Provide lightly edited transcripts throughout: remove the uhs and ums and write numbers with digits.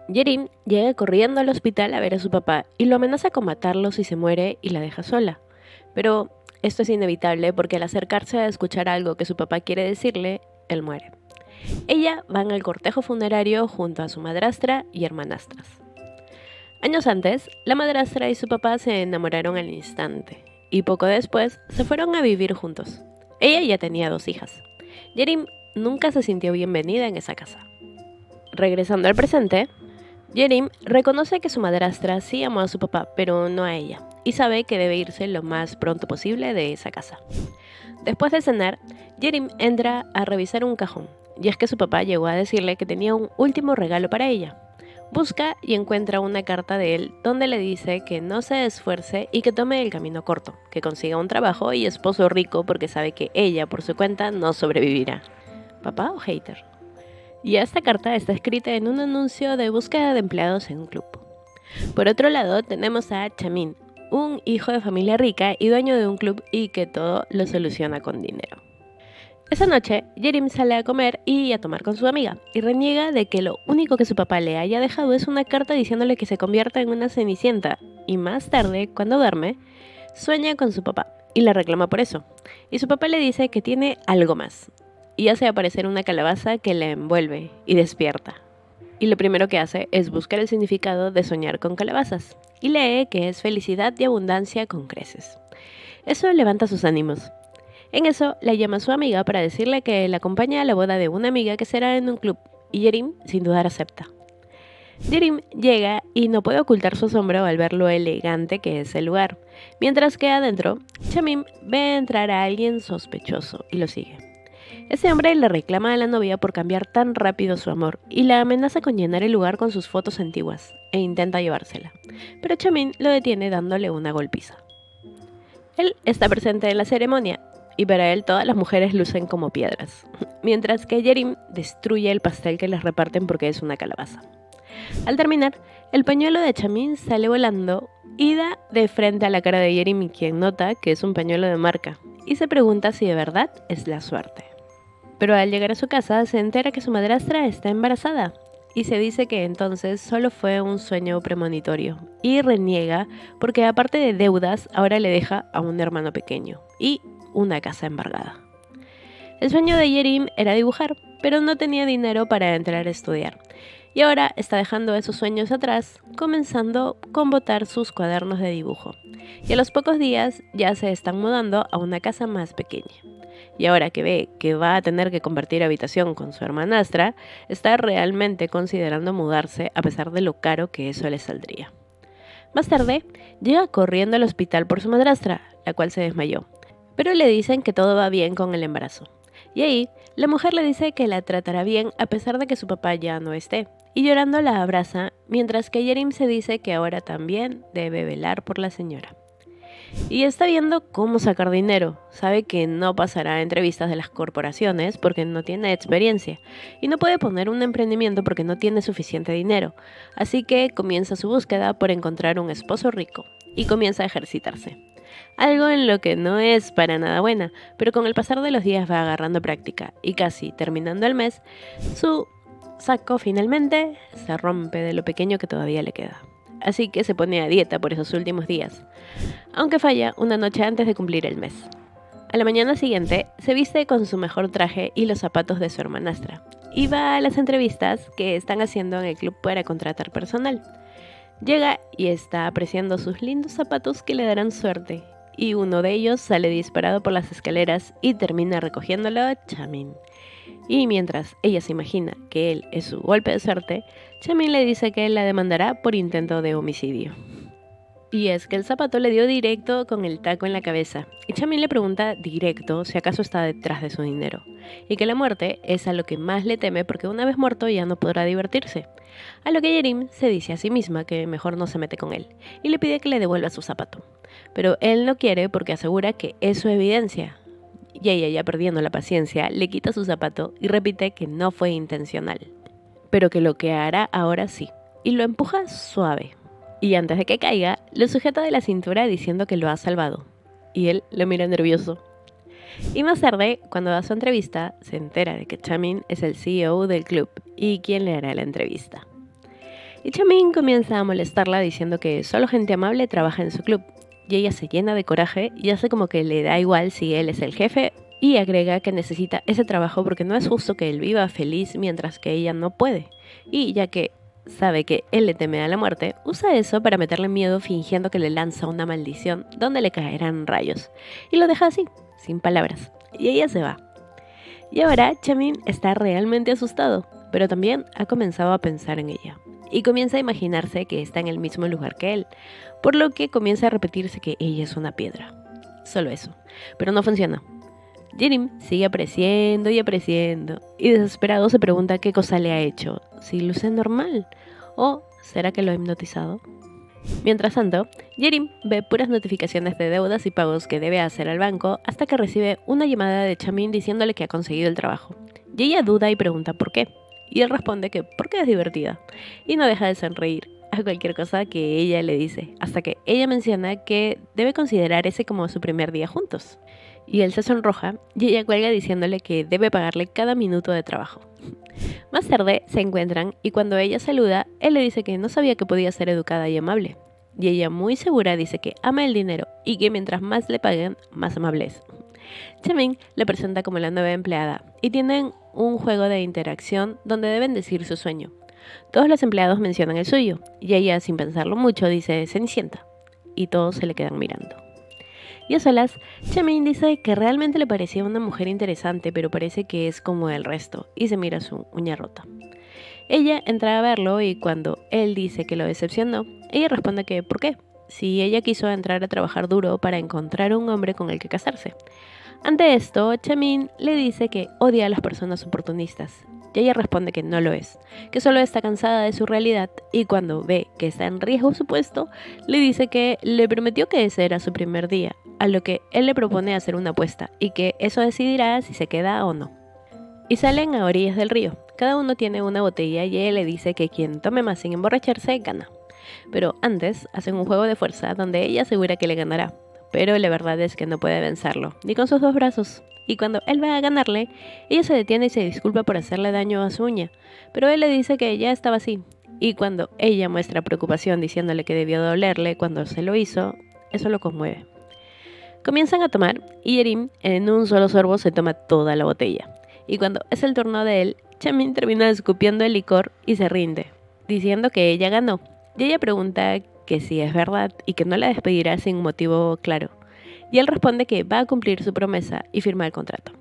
Yerim llega corriendo al hospital a ver a su papá y lo amenaza con matarlo si se muere y la deja sola. Pero esto es inevitable porque al acercarse a escuchar algo que su papá quiere decirle, él muere. Ella va en el cortejo funerario junto a su madrastra y hermanastras. Años antes, la madrastra y su papá se enamoraron al instante y poco después se fueron a vivir juntos. Ella ya tenía 2 hijas. Yerim nunca se sintió bienvenida en esa casa. Regresando al presente, Yerim reconoce que su madrastra sí amó a su papá, pero no a ella, y sabe que debe irse lo más pronto posible de esa casa. Después de cenar, Yerim entra a revisar un cajón, y es que su papá llegó a decirle que tenía un último regalo para ella. Busca y encuentra una carta de él donde le dice que no se esfuerce y que tome el camino corto, que consiga un trabajo y esposo rico porque sabe que ella por su cuenta no sobrevivirá. ¿Papá o hater? Y esta carta está escrita en un anuncio de búsqueda de empleados en un club. Por otro lado, tenemos a Chamin, un hijo de familia rica y dueño de un club y que todo lo soluciona con dinero. Esa noche, Yerim sale a comer y a tomar con su amiga, y reniega de que lo único que su papá le haya dejado es una carta diciéndole que se convierta en una cenicienta, y más tarde, cuando duerme, sueña con su papá, y le reclama por eso. Y su papá le dice que tiene algo más, y hace aparecer una calabaza que le envuelve y despierta. Y lo primero que hace es buscar el significado de soñar con calabazas, y lee que es felicidad y abundancia con creces. Eso levanta sus ánimos. En eso la llama su amiga para decirle que la acompaña a la boda de una amiga que será en un club, y Yerim sin dudar acepta. Yerim llega y no puede ocultar su asombro al ver lo elegante que es el lugar, mientras que adentro, Chamim ve entrar a alguien sospechoso y lo sigue. Ese hombre le reclama a la novia por cambiar tan rápido su amor y la amenaza con llenar el lugar con sus fotos antiguas e intenta llevársela, pero Chamin lo detiene dándole una golpiza. Él está presente en la ceremonia y para él todas las mujeres lucen como piedras, mientras que Yerim destruye el pastel que les reparten porque es una calabaza. Al terminar, el pañuelo de Chamin sale volando y da de frente a la cara de Yerim, quien nota que es un pañuelo de marca y se pregunta si de verdad es la suerte. Pero al llegar a su casa se entera que su madrastra está embarazada y se dice que entonces solo fue un sueño premonitorio y reniega porque aparte de deudas ahora le deja a un hermano pequeño y una casa embargada. El sueño de Yerim era dibujar, pero no tenía dinero para entrar a estudiar y ahora está dejando esos sueños atrás, comenzando con botar sus cuadernos de dibujo. Y a los pocos días ya se están mudando a una casa más pequeña. Y ahora que ve que va a tener que compartir habitación con su hermanastra, está realmente considerando mudarse a pesar de lo caro que eso le saldría. Más tarde, llega corriendo al hospital por su madrastra, la cual se desmayó, pero le dicen que todo va bien con el embarazo. Y ahí, la mujer le dice que la tratará bien a pesar de que su papá ya no esté, y llorando la abraza, mientras que Yerim se dice que ahora también debe velar por la señora. Y está viendo cómo sacar dinero. Sabe que no pasará a entrevistas de las corporaciones porque no tiene experiencia. Y no puede poner un emprendimiento porque no tiene suficiente dinero. Así que comienza su búsqueda por encontrar un esposo rico. Y comienza a ejercitarse. Algo en lo que no es para nada buena, pero con el pasar de los días va agarrando práctica. Y casi terminando el mes, su saco finalmente se rompe de lo pequeño que todavía le queda. Así que se pone a dieta por esos últimos días, aunque falla una noche antes de cumplir el mes. A la mañana siguiente, se viste con su mejor traje y los zapatos de su hermanastra, y va a las entrevistas que están haciendo en el club para contratar personal. Llega y está apreciando sus lindos zapatos que le darán suerte, y uno de ellos sale disparado por las escaleras y termina recogiéndolo Chamin. Y mientras ella se imagina que él es su golpe de suerte, Chamin le dice que él la demandará por intento de homicidio. Y es que el zapato le dio directo con el taco en la cabeza, y Chamin le pregunta directo si acaso está detrás de su dinero, y que la muerte es a lo que más le teme porque una vez muerto ya no podrá divertirse. A lo que Yerim se dice a sí misma que mejor no se mete con él, y le pide que le devuelva su zapato. Pero él no quiere porque asegura que es su evidencia. Y ella, ya perdiendo la paciencia, le quita su zapato y repite que no fue intencional, pero que lo que hará ahora sí, y lo empuja suave. Y antes de que caiga, lo sujeta de la cintura diciendo que lo ha salvado. Y él lo mira nervioso. Y más tarde, cuando da su entrevista, se entera de que Chamin es el CEO del club y quien le hará la entrevista. Y Chamin comienza a molestarla diciendo que solo gente amable trabaja en su club. Y ella se llena de coraje y hace como que le da igual si él es el jefe y agrega que necesita ese trabajo porque no es justo que él viva feliz mientras que ella no puede. Y ya que sabe que él le teme a la muerte, usa eso para meterle miedo fingiendo que le lanza una maldición donde le caerán rayos. Y lo deja así, sin palabras. Y ella se va. Y ahora Chamin está realmente asustado, pero también ha comenzado a pensar en ella. Y comienza a imaginarse que está en el mismo lugar que él, por lo que comienza a repetirse que ella es una piedra. Solo eso. Pero no funciona. Yerim sigue apreciando y desesperado se pregunta qué cosa le ha hecho, si luce normal o será que lo ha hipnotizado. Mientras tanto, Yerim ve puras notificaciones de deudas y pagos que debe hacer al banco hasta que recibe una llamada de Chamin diciéndole que ha conseguido el trabajo. Y ella duda y pregunta por qué. Y él responde que porque es divertida. Y no deja de sonreír a cualquier cosa que ella le dice, hasta que ella menciona que debe considerar ese como su primer día juntos. Y él se sonroja y ella cuelga diciéndole que debe pagarle cada minuto de trabajo. Más tarde se encuentran y cuando ella saluda, él le dice que no sabía que podía ser educada y amable. Y ella muy segura dice que ama el dinero y que mientras más le paguen, más amable es. Chamin le presenta como la nueva empleada y tienen un juego de interacción donde deben decir su sueño. Todos los empleados mencionan el suyo y ella sin pensarlo mucho dice Cenicienta y todos se le quedan mirando. Y a solas, Chamin dice que realmente le parecía una mujer interesante, pero parece que es como el resto, y se mira su uña rota. Ella entra a verlo y cuando él dice que lo decepcionó, ella responde que ¿por qué? Si ella quiso entrar a trabajar duro para encontrar un hombre con el que casarse. Ante esto, Chamin le dice que odia a las personas oportunistas. Y ella responde que no lo es, que solo está cansada de su realidad y cuando ve que está en riesgo su puesto, le dice que le prometió que ese era su primer día, a lo que él le propone hacer una apuesta y que eso decidirá si se queda o no. Y salen a orillas del río. Cada uno tiene una botella y ella le dice que quien tome más sin emborracharse gana. Pero antes hacen un juego de fuerza donde ella asegura que le ganará, pero la verdad es que no puede vencerlo, ni con sus dos brazos. Y cuando él va a ganarle, ella se detiene y se disculpa por hacerle daño a su uña, pero él le dice que ya estaba así. Y cuando ella muestra preocupación diciéndole que debió dolerle cuando se lo hizo, eso lo conmueve. Comienzan a tomar y Yerim en un solo sorbo se toma toda la botella. Y cuando es el turno de él, Chamin termina escupiendo el licor y se rinde, diciendo que ella ganó. Y ella pregunta que si es verdad y que no la despedirá sin un motivo claro. Y él responde que va a cumplir su promesa y firma el contrato.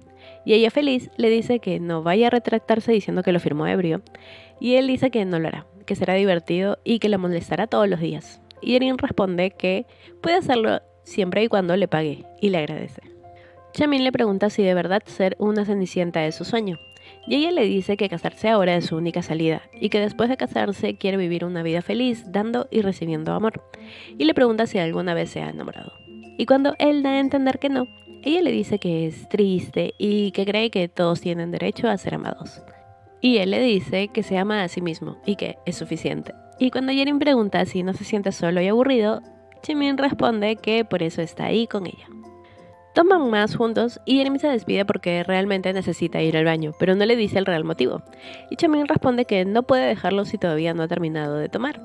Y ella feliz le dice que no vaya a retractarse diciendo que lo firmó ebrio. Y él dice que no lo hará, que será divertido y que la molestará todos los días. Y Erin responde que puede hacerlo siempre y cuando le pague y le agradece. Chamin le pregunta si de verdad ser una cenicienta es su sueño. Y ella le dice que casarse ahora es su única salida y que después de casarse quiere vivir una vida feliz dando y recibiendo amor. Y le pregunta si alguna vez se ha enamorado. Y cuando él da a entender que no, ella le dice que es triste y que cree que todos tienen derecho a ser amados. Y él le dice que se ama a sí mismo y que es suficiente. Y cuando Yerin pregunta si no se siente solo y aburrido, Chamin responde que por eso está ahí con ella. Toman más juntos y Yerim se despide porque realmente necesita ir al baño, pero no le dice el real motivo. Y Chamin responde que no puede dejarlo si todavía no ha terminado de tomar.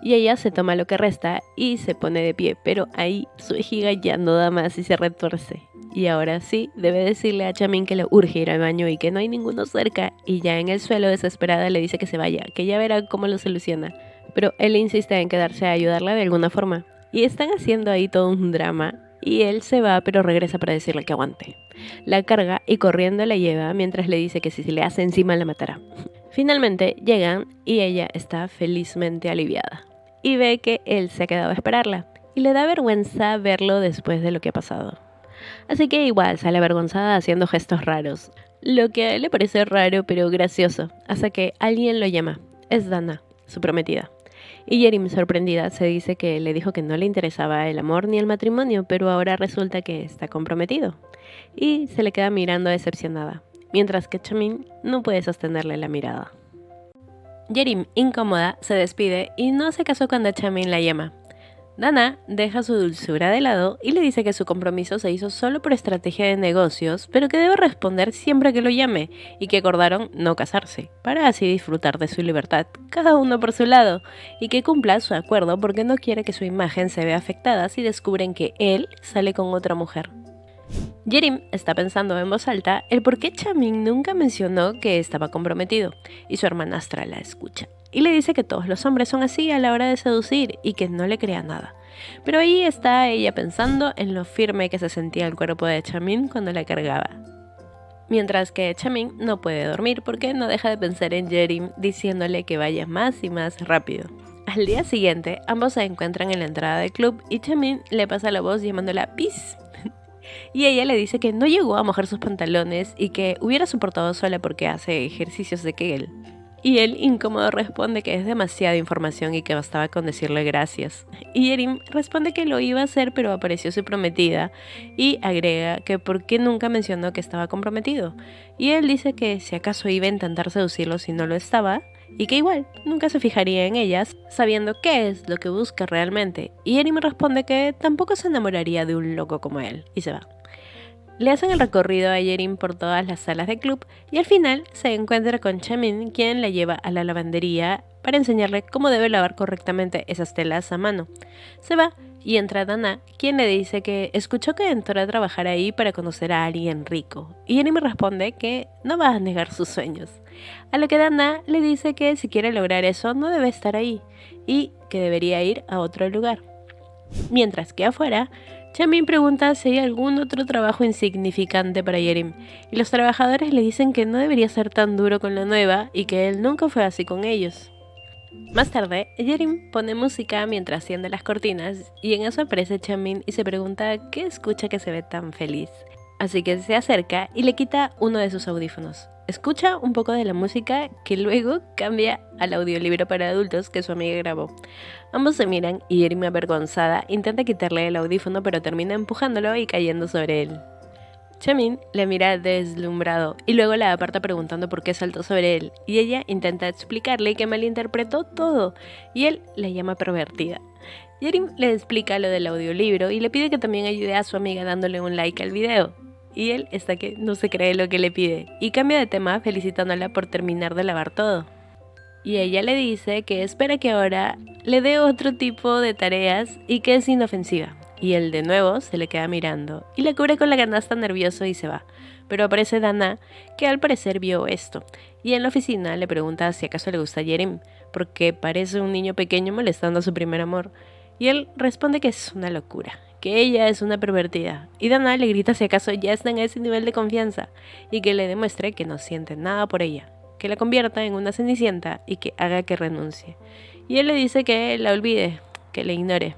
Y ella se toma lo que resta y se pone de pie, pero ahí su vejiga ya no da más y se retuerce. Y ahora sí, debe decirle a Chamin que le urge ir al baño y que no hay ninguno cerca. Y ya en el suelo desesperada le dice que se vaya, que ya verá cómo lo soluciona. Pero él insiste en quedarse a ayudarla de alguna forma. Y están haciendo ahí todo un drama. Y él se va pero regresa para decirle que aguante. La carga y corriendo la lleva mientras le dice que si se le hace encima la matará. Finalmente llegan y ella está felizmente aliviada. Y ve que él se ha quedado a esperarla. Y le da vergüenza verlo después de lo que ha pasado. Así que igual sale avergonzada haciendo gestos raros. Lo que a él le parece raro pero gracioso. Hasta que alguien lo llama. Es Dana, su prometida. Y Yerim, sorprendida, se dice que le dijo que no le interesaba el amor ni el matrimonio, pero ahora resulta que está comprometido. Y se le queda mirando decepcionada, mientras que Chamin no puede sostenerle la mirada. Yerim, incómoda, se despide y no hace caso cuando Chamin la llama. Dana deja su dulzura de lado y le dice que su compromiso se hizo solo por estrategia de negocios, pero que debe responder siempre que lo llame, y que acordaron no casarse, para así disfrutar de su libertad, cada uno por su lado, y que cumpla su acuerdo porque no quiere que su imagen se vea afectada si descubren que él sale con otra mujer. Yerim está pensando en voz alta el por qué Chamin nunca mencionó que estaba comprometido, y su hermanastra la escucha. Y le dice que todos los hombres son así a la hora de seducir y que no le crea nada. Pero ahí está ella pensando en lo firme que se sentía el cuerpo de Chamin cuando la cargaba. Mientras que Chamin no puede dormir porque no deja de pensar en Yerim diciéndole que vaya más y más rápido. Al día siguiente, ambos se encuentran en la entrada del club y Chamin le pasa la voz llamándola Peace. Y ella le dice que no llegó a mojar sus pantalones y que hubiera soportado sola porque hace ejercicios de Kegel. Y él, incómodo, responde que es demasiada información y que bastaba con decirle gracias. Y Yerim responde que lo iba a hacer, pero apareció su prometida y agrega que por qué nunca mencionó que estaba comprometido. Y él dice que si acaso iba a intentar seducirlo si no lo estaba, y que igual nunca se fijaría en ellas, sabiendo qué es lo que busca realmente. Y Yerim responde que tampoco se enamoraría de un loco como él, y se va. Le hacen el recorrido a Yerim por todas las salas del club y al final se encuentra con Chamin, quien la lleva a la lavandería para enseñarle cómo debe lavar correctamente esas telas a mano. Se va y entra Dana, quien le dice que escuchó que entró a trabajar ahí para conocer a alguien rico. Y Yerim responde que no va a negar sus sueños. A lo que Dana le dice que si quiere lograr eso no debe estar ahí y que debería ir a otro lugar. Mientras que afuera, Chamin pregunta si hay algún otro trabajo insignificante para Yerim, y los trabajadores le dicen que no debería ser tan duro con la nueva y que él nunca fue así con ellos. Más tarde, Yerim pone música mientras tiende las cortinas, y en eso aparece Chamin y se pregunta qué escucha que se ve tan feliz. Así que se acerca y le quita uno de sus audífonos. Escucha un poco de la música que luego cambia al audiolibro para adultos que su amiga grabó. Ambos se miran y Yerim, avergonzada, intenta quitarle el audífono pero termina empujándolo y cayendo sobre él. Chamin le mira deslumbrado y luego la aparta preguntando por qué saltó sobre él, y ella intenta explicarle que malinterpretó todo y él la llama pervertida. Yerim le explica lo del audiolibro y le pide que también ayude a su amiga dándole un like al video. Y él está que no se cree lo que le pide y cambia de tema felicitándola por terminar de lavar todo. Y ella le dice que espera que ahora le dé otro tipo de tareas y que es inofensiva. Y él de nuevo se le queda mirando y le cubre con la canasta nervioso y se va. Pero aparece Dana, que al parecer vio esto, y en la oficina le pregunta si acaso le gusta Yerim, porque parece un niño pequeño molestando a su primer amor. Y él responde que es una locura, que ella es una pervertida, y Dana le grita si acaso ya están a ese nivel de confianza, y que le demuestre que no siente nada por ella, que la convierta en una cenicienta y que haga que renuncie. Y él le dice que la olvide, que le ignore.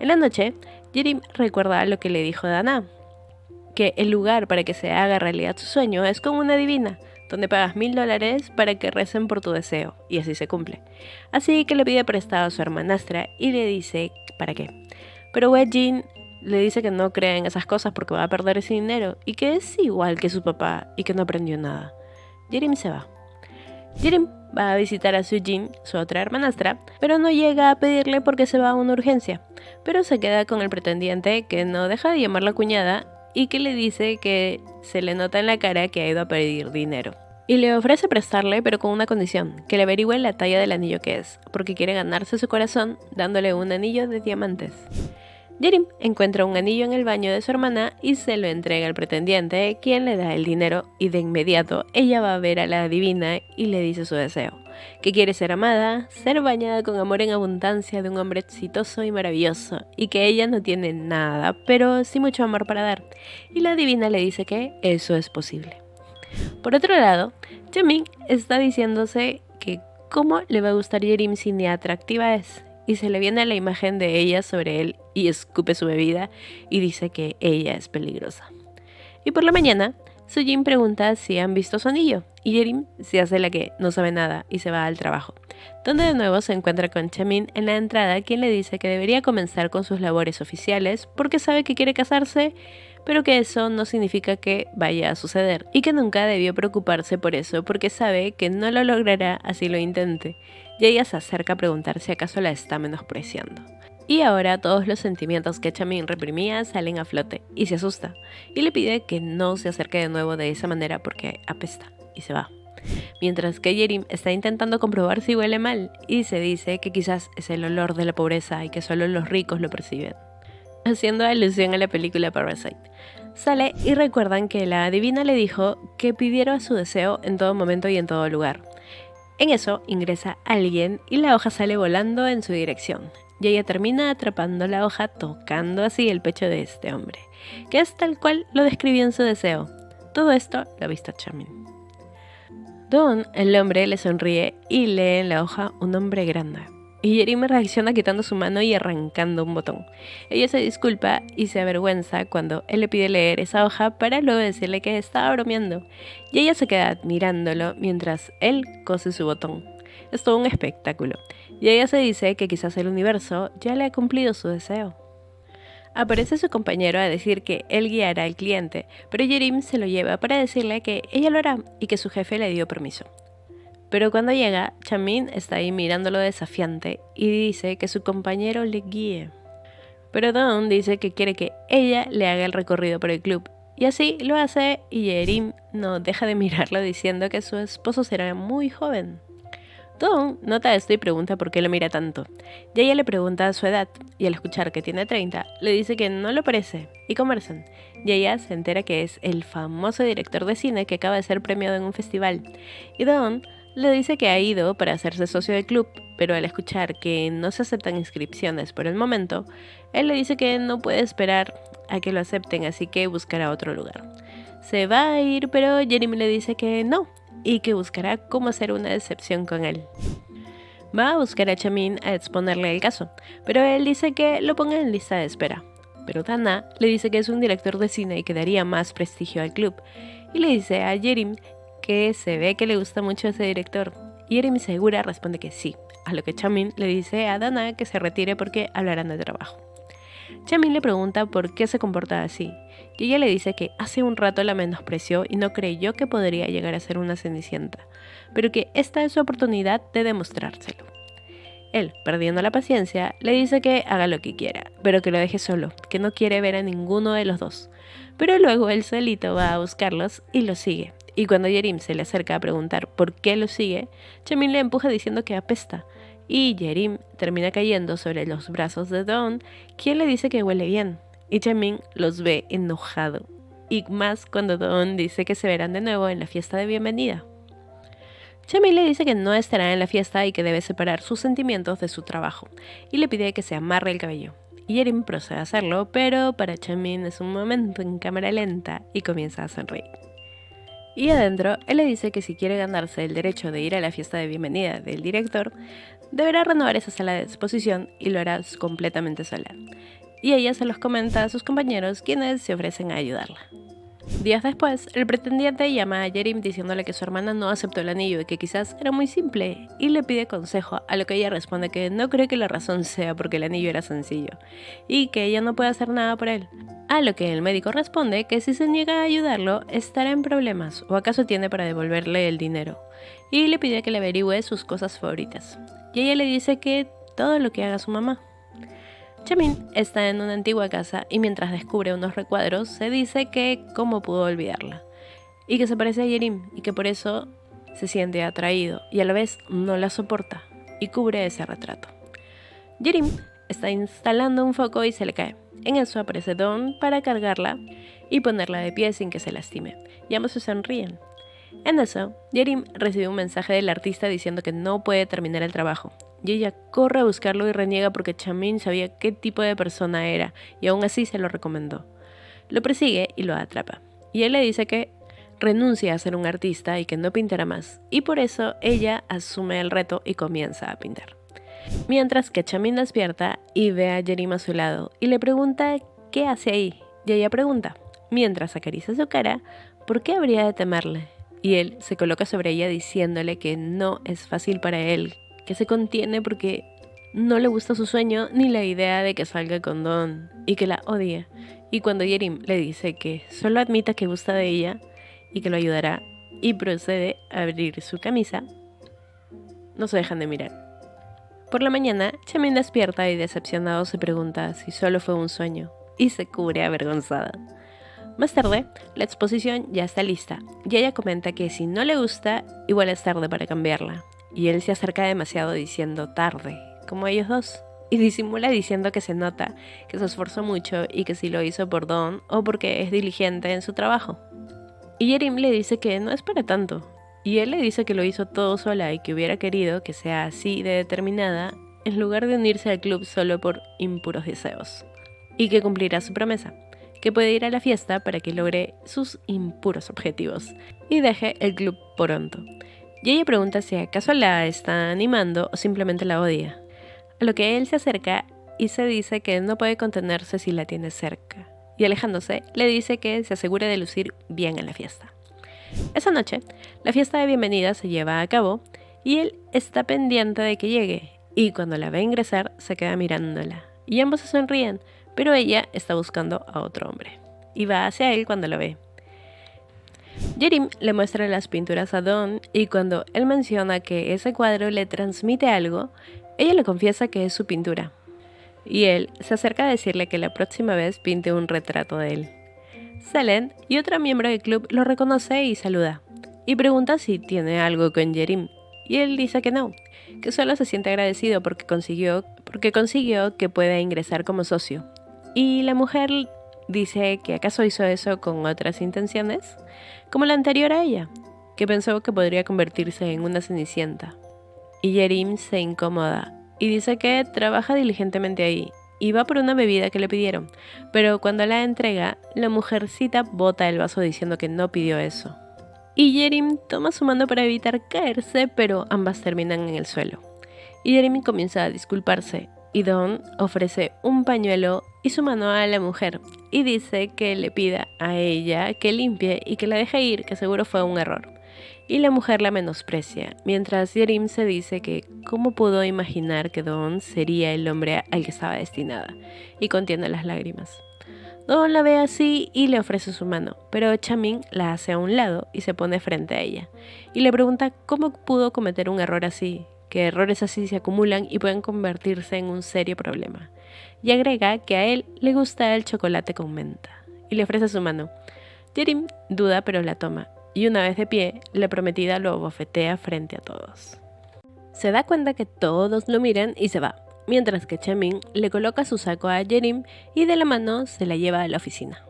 En la noche, Yerim recuerda lo que le dijo Dana, que el lugar para que se haga realidad su sueño es con una divina, donde pagas $1000 para que recen por tu deseo, y así se cumple. Así que le pide prestado a su hermanastra y le dice ¿para qué? Pero Wei-jin le dice que no crea en esas cosas porque va a perder ese dinero y que es igual que su papá y que no aprendió nada. Yerim se va. Yerim va a visitar a Soo-jin, su otra hermanastra, pero no llega a pedirle porque se va a una urgencia. Pero se queda con el pretendiente, que no deja de llamarla cuñada y que le dice que se le nota en la cara que ha ido a pedir dinero. Y le ofrece prestarle, pero con una condición, que le averigüe la talla del anillo que es, porque quiere ganarse su corazón dándole un anillo de diamantes. Yerim encuentra un anillo en el baño de su hermana y se lo entrega al pretendiente, quien le da el dinero, y de inmediato ella va a ver a la divina y le dice su deseo, que quiere ser amada, ser bañada con amor en abundancia de un hombre exitoso y maravilloso, y que ella no tiene nada, pero sí mucho amor para dar, y la divina le dice que eso es posible. Por otro lado, Chamin está diciéndose que cómo le va a gustar Yerim si ni atractiva es, y se le viene la imagen de ella sobre él y escupe su bebida y dice que ella es peligrosa. Y por la mañana, Soo-jin pregunta si han visto su anillo y Yerim se hace la que no sabe nada y se va al trabajo, donde de nuevo se encuentra con Chamin en la entrada, quien le dice que debería comenzar con sus labores oficiales porque sabe que quiere casarse, pero que eso no significa que vaya a suceder y que nunca debió preocuparse por eso porque sabe que no lo logrará así lo intente, y ella se acerca a preguntar si acaso la está menospreciando. Y ahora todos los sentimientos que Chamin reprimía salen a flote y se asusta y le pide que no se acerque de nuevo de esa manera porque apesta y se va. Mientras que Yerim está intentando comprobar si huele mal y se dice que quizás es el olor de la pobreza y que solo los ricos lo perciben, haciendo alusión a la película Parasite. Sale y recuerdan que la adivina le dijo que pidiera su deseo en todo momento y en todo lugar. En eso ingresa alguien y la hoja sale volando en su dirección. Y ella termina atrapando la hoja, tocando así el pecho de este hombre, que es tal cual lo describió en su deseo. Todo esto lo ha visto Chamin. Don, el hombre, le sonríe y lee en la hoja un nombre grande. Y Yerim reacciona quitando su mano y arrancando un botón. Ella se disculpa y se avergüenza cuando él le pide leer esa hoja para luego decirle que estaba bromeando. Y ella se queda admirándolo mientras él cose su botón. Es todo un espectáculo. Y ella se dice que quizás el universo ya le ha cumplido su deseo. Aparece su compañero a decir que él guiará al cliente, pero Yerim se lo lleva para decirle que ella lo hará y que su jefe le dio permiso. Pero cuando llega, Chamin está ahí mirándolo desafiante y dice que su compañero le guíe. Pero Dawn dice que quiere que ella le haga el recorrido por el club. Y así lo hace y Yerim no deja de mirarlo diciendo que su esposo será muy joven. Dawn nota esto y pregunta por qué lo mira tanto. Y ella le pregunta su edad y al escuchar que tiene 30, le dice que no lo parece y conversan. Y ella se entera que es el famoso director de cine que acaba de ser premiado en un festival. Y Dawn le dice que ha ido para hacerse socio del club, pero al escuchar que no se aceptan inscripciones por el momento, él le dice que no puede esperar a que lo acepten, así que buscará otro lugar. Se va a ir, pero Jeremy le dice que no, y que buscará cómo hacer una excepción con él. Va a buscar a Chamin a exponerle el caso, pero él dice que lo ponga en lista de espera. Pero Dana le dice que es un director de cine y que daría más prestigio al club, y le dice a Jeremy que se ve que le gusta mucho a ese director. Y Jeremy segura responde que sí, a lo que Chamin le dice a Dana que se retire porque hablarán de trabajo. Chamin le pregunta por qué se comporta así, y ella le dice que hace un rato la menospreció y no creyó que podría llegar a ser una cenicienta, pero que esta es su oportunidad de demostrárselo. Él, perdiendo la paciencia, le dice que haga lo que quiera, pero que lo deje solo, que no quiere ver a ninguno de los dos. Pero luego él solito va a buscarlos y los sigue. Y cuando Yerim se le acerca a preguntar por qué lo sigue, Chamin le empuja diciendo que apesta. Y Yerim termina cayendo sobre los brazos de Dawn, quien le dice que huele bien. Y Chamin los ve enojado. Y más cuando Dawn dice que se verán de nuevo en la fiesta de bienvenida. Chamin le dice que no estará en la fiesta y que debe separar sus sentimientos de su trabajo. Y le pide que se amarre el cabello. Y Yerim procede a hacerlo, pero para Chamin es un momento en cámara lenta y comienza a sonreír. Y adentro, él le dice que si quiere ganarse el derecho de ir a la fiesta de bienvenida del director, deberá renovar esa sala de exposición y lo hará completamente sola. Y ella se los comenta a sus compañeros, quienes se ofrecen a ayudarla. Días después, el pretendiente llama a Yerim diciéndole que su hermana no aceptó el anillo y que quizás era muy simple, y le pide consejo, a lo que ella responde que no cree que la razón sea porque el anillo era sencillo, y que ella no puede hacer nada por él. A lo que el médico responde que si se niega a ayudarlo, estará en problemas, o acaso tiene para devolverle el dinero, y le pide que le averigüe sus cosas favoritas. Y ella le dice que todo lo que haga su mamá. Chamin está en una antigua casa y mientras descubre unos recuadros se dice que cómo pudo olvidarla y que se parece a Yerim y que por eso se siente atraído y a la vez no la soporta y cubre ese retrato. Yerim está instalando un foco y se le cae. En eso aparece Dawn para cargarla y ponerla de pie sin que se lastime y ambos se sonríen. En eso, Yerim recibe un mensaje del artista diciendo que no puede terminar el trabajo. Y ella corre a buscarlo y reniega porque Chamin sabía qué tipo de persona era y aún así se lo recomendó. Lo persigue y lo atrapa. Y él le dice que renuncia a ser un artista y que no pintará más. Y por eso ella asume el reto y comienza a pintar. Mientras que Chamin despierta y ve a Yerim a su lado y le pregunta qué hace ahí. Y ella pregunta, mientras acaricia su cara, ¿por qué habría de temerle? Y él se coloca sobre ella diciéndole que no es fácil para él, que se contiene porque no le gusta su sueño ni la idea de que salga con Dawn y que la odia. Y cuando Yerim le dice que solo admita que gusta de ella y que lo ayudará y procede a abrir su camisa, no se dejan de mirar. Por la mañana, Chamin despierta y decepcionado se pregunta si solo fue un sueño y se cubre avergonzada. Más tarde, la exposición ya está lista y ella comenta que si no le gusta, igual es tarde para cambiarla. Y él se acerca demasiado diciendo tarde, como ellos dos, y disimula diciendo que se nota que se esforzó mucho y que si lo hizo por don o porque es diligente en su trabajo. Y Yerim le dice que no es para tanto, y él le dice que lo hizo todo sola y que hubiera querido que sea así de determinada en lugar de unirse al club solo por impuros deseos, y que cumplirá su promesa, que puede ir a la fiesta para que logre sus impuros objetivos y deje el club pronto. Y ella pregunta si acaso la está animando o simplemente la odia, a lo que él se acerca y se dice que no puede contenerse si la tiene cerca, y alejándose le dice que se asegure de lucir bien en la fiesta. Esa noche, la fiesta de bienvenida se lleva a cabo y él está pendiente de que llegue, y cuando la ve ingresar se queda mirándola, y ambos se sonríen, pero ella está buscando a otro hombre, y va hacia él cuando lo ve. Yerim le muestra las pinturas a Don y cuando él menciona que ese cuadro le transmite algo, ella le confiesa que es su pintura. Y él se acerca a decirle que la próxima vez pinte un retrato de él. Salen y otra miembro del club lo reconoce y saluda. Y pregunta si tiene algo con Yerim. Y él dice que no, que solo se siente agradecido porque consiguió que pueda ingresar como socio. Y la mujer dice que acaso hizo eso con otras intenciones, como la anterior a ella, que pensó que podría convertirse en una cenicienta. Y Yerim se incomoda y dice que trabaja diligentemente ahí y va por una bebida que le pidieron, pero cuando la entrega, la mujercita bota el vaso diciendo que no pidió eso. Y Yerim toma su mano para evitar caerse, pero ambas terminan en el suelo. Y Yerim comienza a disculparse y Don ofrece un pañuelo y su mano a la mujer y dice que le pida a ella que limpie y que la deje ir, que seguro fue un error. Y la mujer la menosprecia, mientras Yerim se dice que cómo pudo imaginar que Don sería el hombre al que estaba destinada, y contiene las lágrimas. Don la ve así y le ofrece su mano, pero Chamin la hace a un lado y se pone frente a ella, y le pregunta cómo pudo cometer un error así, que errores así se acumulan y pueden convertirse en un serio problema. Y agrega que a él le gusta el chocolate con menta, y le ofrece su mano. Yerim duda pero la toma, y una vez de pie, la prometida lo bofetea frente a todos. Se da cuenta que todos lo miran y se va, mientras que Chamin le coloca su saco a Yerim y de la mano se la lleva a la oficina.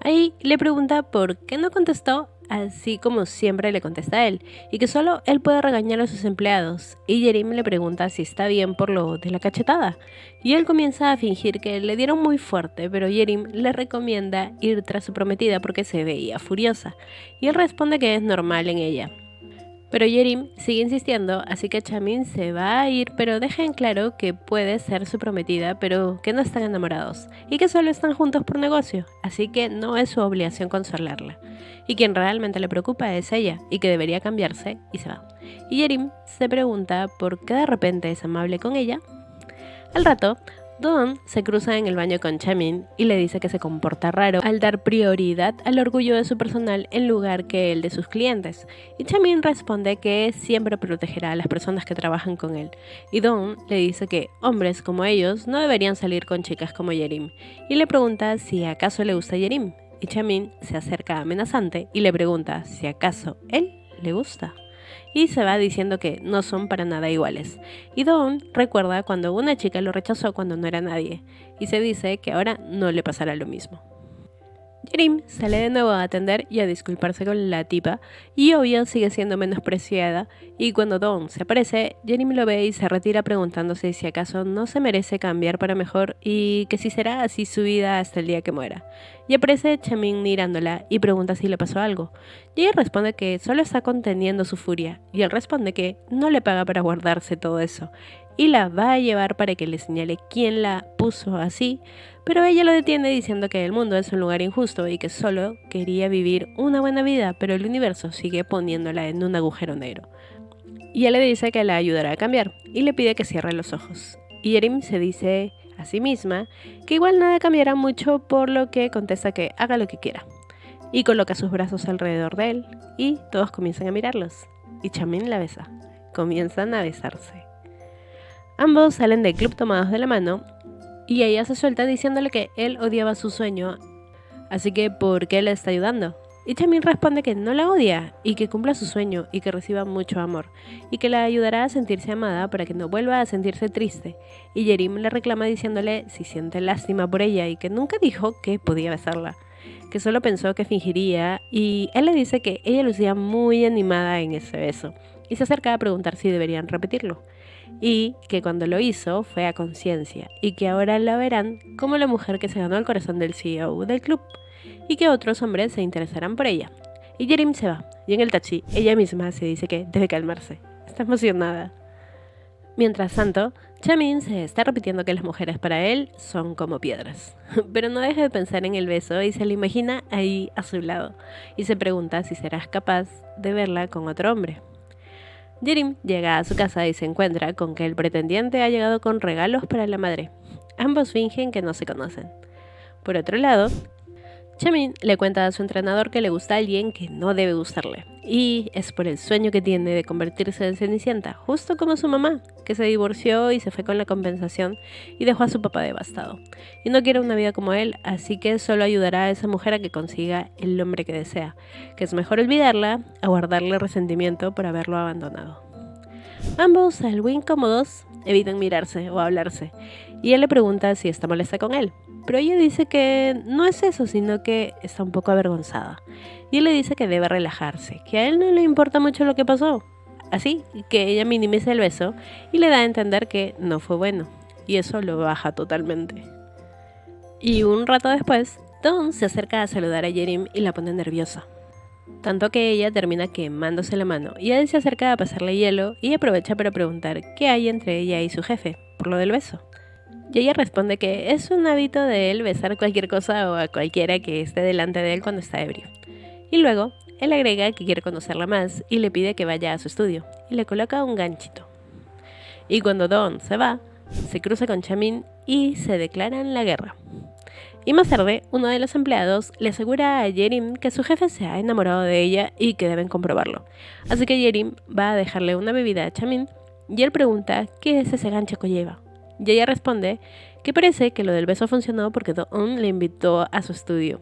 Ahí le pregunta por qué no contestó, así como siempre le contesta a él, y que solo él puede regañar a sus empleados, y Yerim le pregunta si está bien por lo de la cachetada, y él comienza a fingir que le dieron muy fuerte, pero Yerim le recomienda ir tras su prometida porque se veía furiosa, y él responde que es normal en ella. Pero Yerim sigue insistiendo, así que Chamin se va a ir, pero deja en claro que puede ser su prometida, pero que no están enamorados, y que solo están juntos por negocio, así que no es su obligación consolarla. Y quien realmente le preocupa es ella, y que debería cambiarse, y se va. Y Yerim se pregunta por qué de repente es amable con ella. Al rato, Don se cruza en el baño con Chamin y le dice que se comporta raro al dar prioridad al orgullo de su personal en lugar que el de sus clientes. Y Chamin responde que siempre protegerá a las personas que trabajan con él. Y Don le dice que hombres como ellos no deberían salir con chicas como Yerim. Y le pregunta si acaso le gusta Yerim. Y Chamin se acerca amenazante y le pregunta si acaso él le gusta. Y se va diciendo que no son para nada iguales. Y Don recuerda cuando una chica lo rechazó cuando no era nadie, y se dice que ahora no le pasará lo mismo. Yerim sale de nuevo a atender y a disculparse con la tipa, y obvio sigue siendo menospreciada, y cuando Don se aparece, Yerim lo ve y se retira preguntándose si acaso no se merece cambiar para mejor y que si será así su vida hasta el día que muera. Y aparece Chamin mirándola y pregunta si le pasó algo, y ella responde que solo está conteniendo su furia, y él responde que no le paga para guardarse todo eso, y la va a llevar para que le señale quién la puso así, pero ella lo detiene diciendo que el mundo es un lugar injusto y que solo quería vivir una buena vida, pero el universo sigue poniéndola en un agujero negro. Y él le dice que la ayudará a cambiar y le pide que cierre los ojos. Y Yerim se dice a sí misma que igual nada cambiará mucho, por lo que contesta que haga lo que quiera. Y coloca sus brazos alrededor de él y todos comienzan a mirarlos. Y Chamin la besa. Comienzan a besarse. Ambos salen del club tomados de la mano y ella se suelta diciéndole que él odiaba su sueño, así que ¿por qué le está ayudando? Y Chamin responde que no la odia y que cumpla su sueño y que reciba mucho amor y que la ayudará a sentirse amada para que no vuelva a sentirse triste. Y Yerim le reclama diciéndole si siente lástima por ella y que nunca dijo que podía besarla, que solo pensó que fingiría, y él le dice que ella lucía muy animada en ese beso y se acerca a preguntar si deberían repetirlo, y que cuando lo hizo fue a conciencia y que ahora la verán como la mujer que se ganó el corazón del CEO del club y que otros hombres se interesarán por ella. Y Yerim se va, y en el taxi ella misma se dice que debe calmarse. Está emocionada. Mientras tanto, Chamin se está repitiendo que las mujeres para él son como piedras, pero no deja de pensar en el beso y se la imagina ahí a su lado, y se pregunta si serás capaz de verla con otro hombre. Yerim llega a su casa y se encuentra con que el pretendiente ha llegado con regalos para la madre. Ambos fingen que no se conocen. Por otro lado, Chamin le cuenta a su entrenador que le gusta a alguien que no debe gustarle, y es por el sueño que tiene de convertirse en Cenicienta, justo como su mamá, que se divorció y se fue con la compensación y dejó a su papá devastado. Y no quiere una vida como él, así que solo ayudará a esa mujer a que consiga el hombre que desea, que es mejor olvidarla a guardarle resentimiento por haberlo abandonado. Ambos, algo incómodos, evitan mirarse o hablarse, y él le pregunta si está molesta con él. Pero ella dice que no es eso, sino que está un poco avergonzada. Y él le dice que debe relajarse, que a él no le importa mucho lo que pasó. Así que ella minimiza el beso y le da a entender que no fue bueno. Y eso lo baja totalmente. Y un rato después, Dawn se acerca a saludar a Yerim y la pone nerviosa. Tanto que ella termina quemándose la mano y él se acerca a pasarle hielo y aprovecha para preguntar qué hay entre ella y su jefe, por lo del beso. Y ella responde que es un hábito de él besar cualquier cosa o a cualquiera que esté delante de él cuando está ebrio. Y luego, él agrega que quiere conocerla más y le pide que vaya a su estudio, y le coloca un ganchito. Y cuando Dawn se va, se cruza con Chamin y se declaran la guerra. Y más tarde, uno de los empleados le asegura a Yerim que su jefe se ha enamorado de ella y que deben comprobarlo. Así que Yerim va a dejarle una bebida a Chamin y él pregunta qué es ese gancho que lleva. Y ella responde que parece que lo del beso funcionó porque Dawn le invitó a su estudio.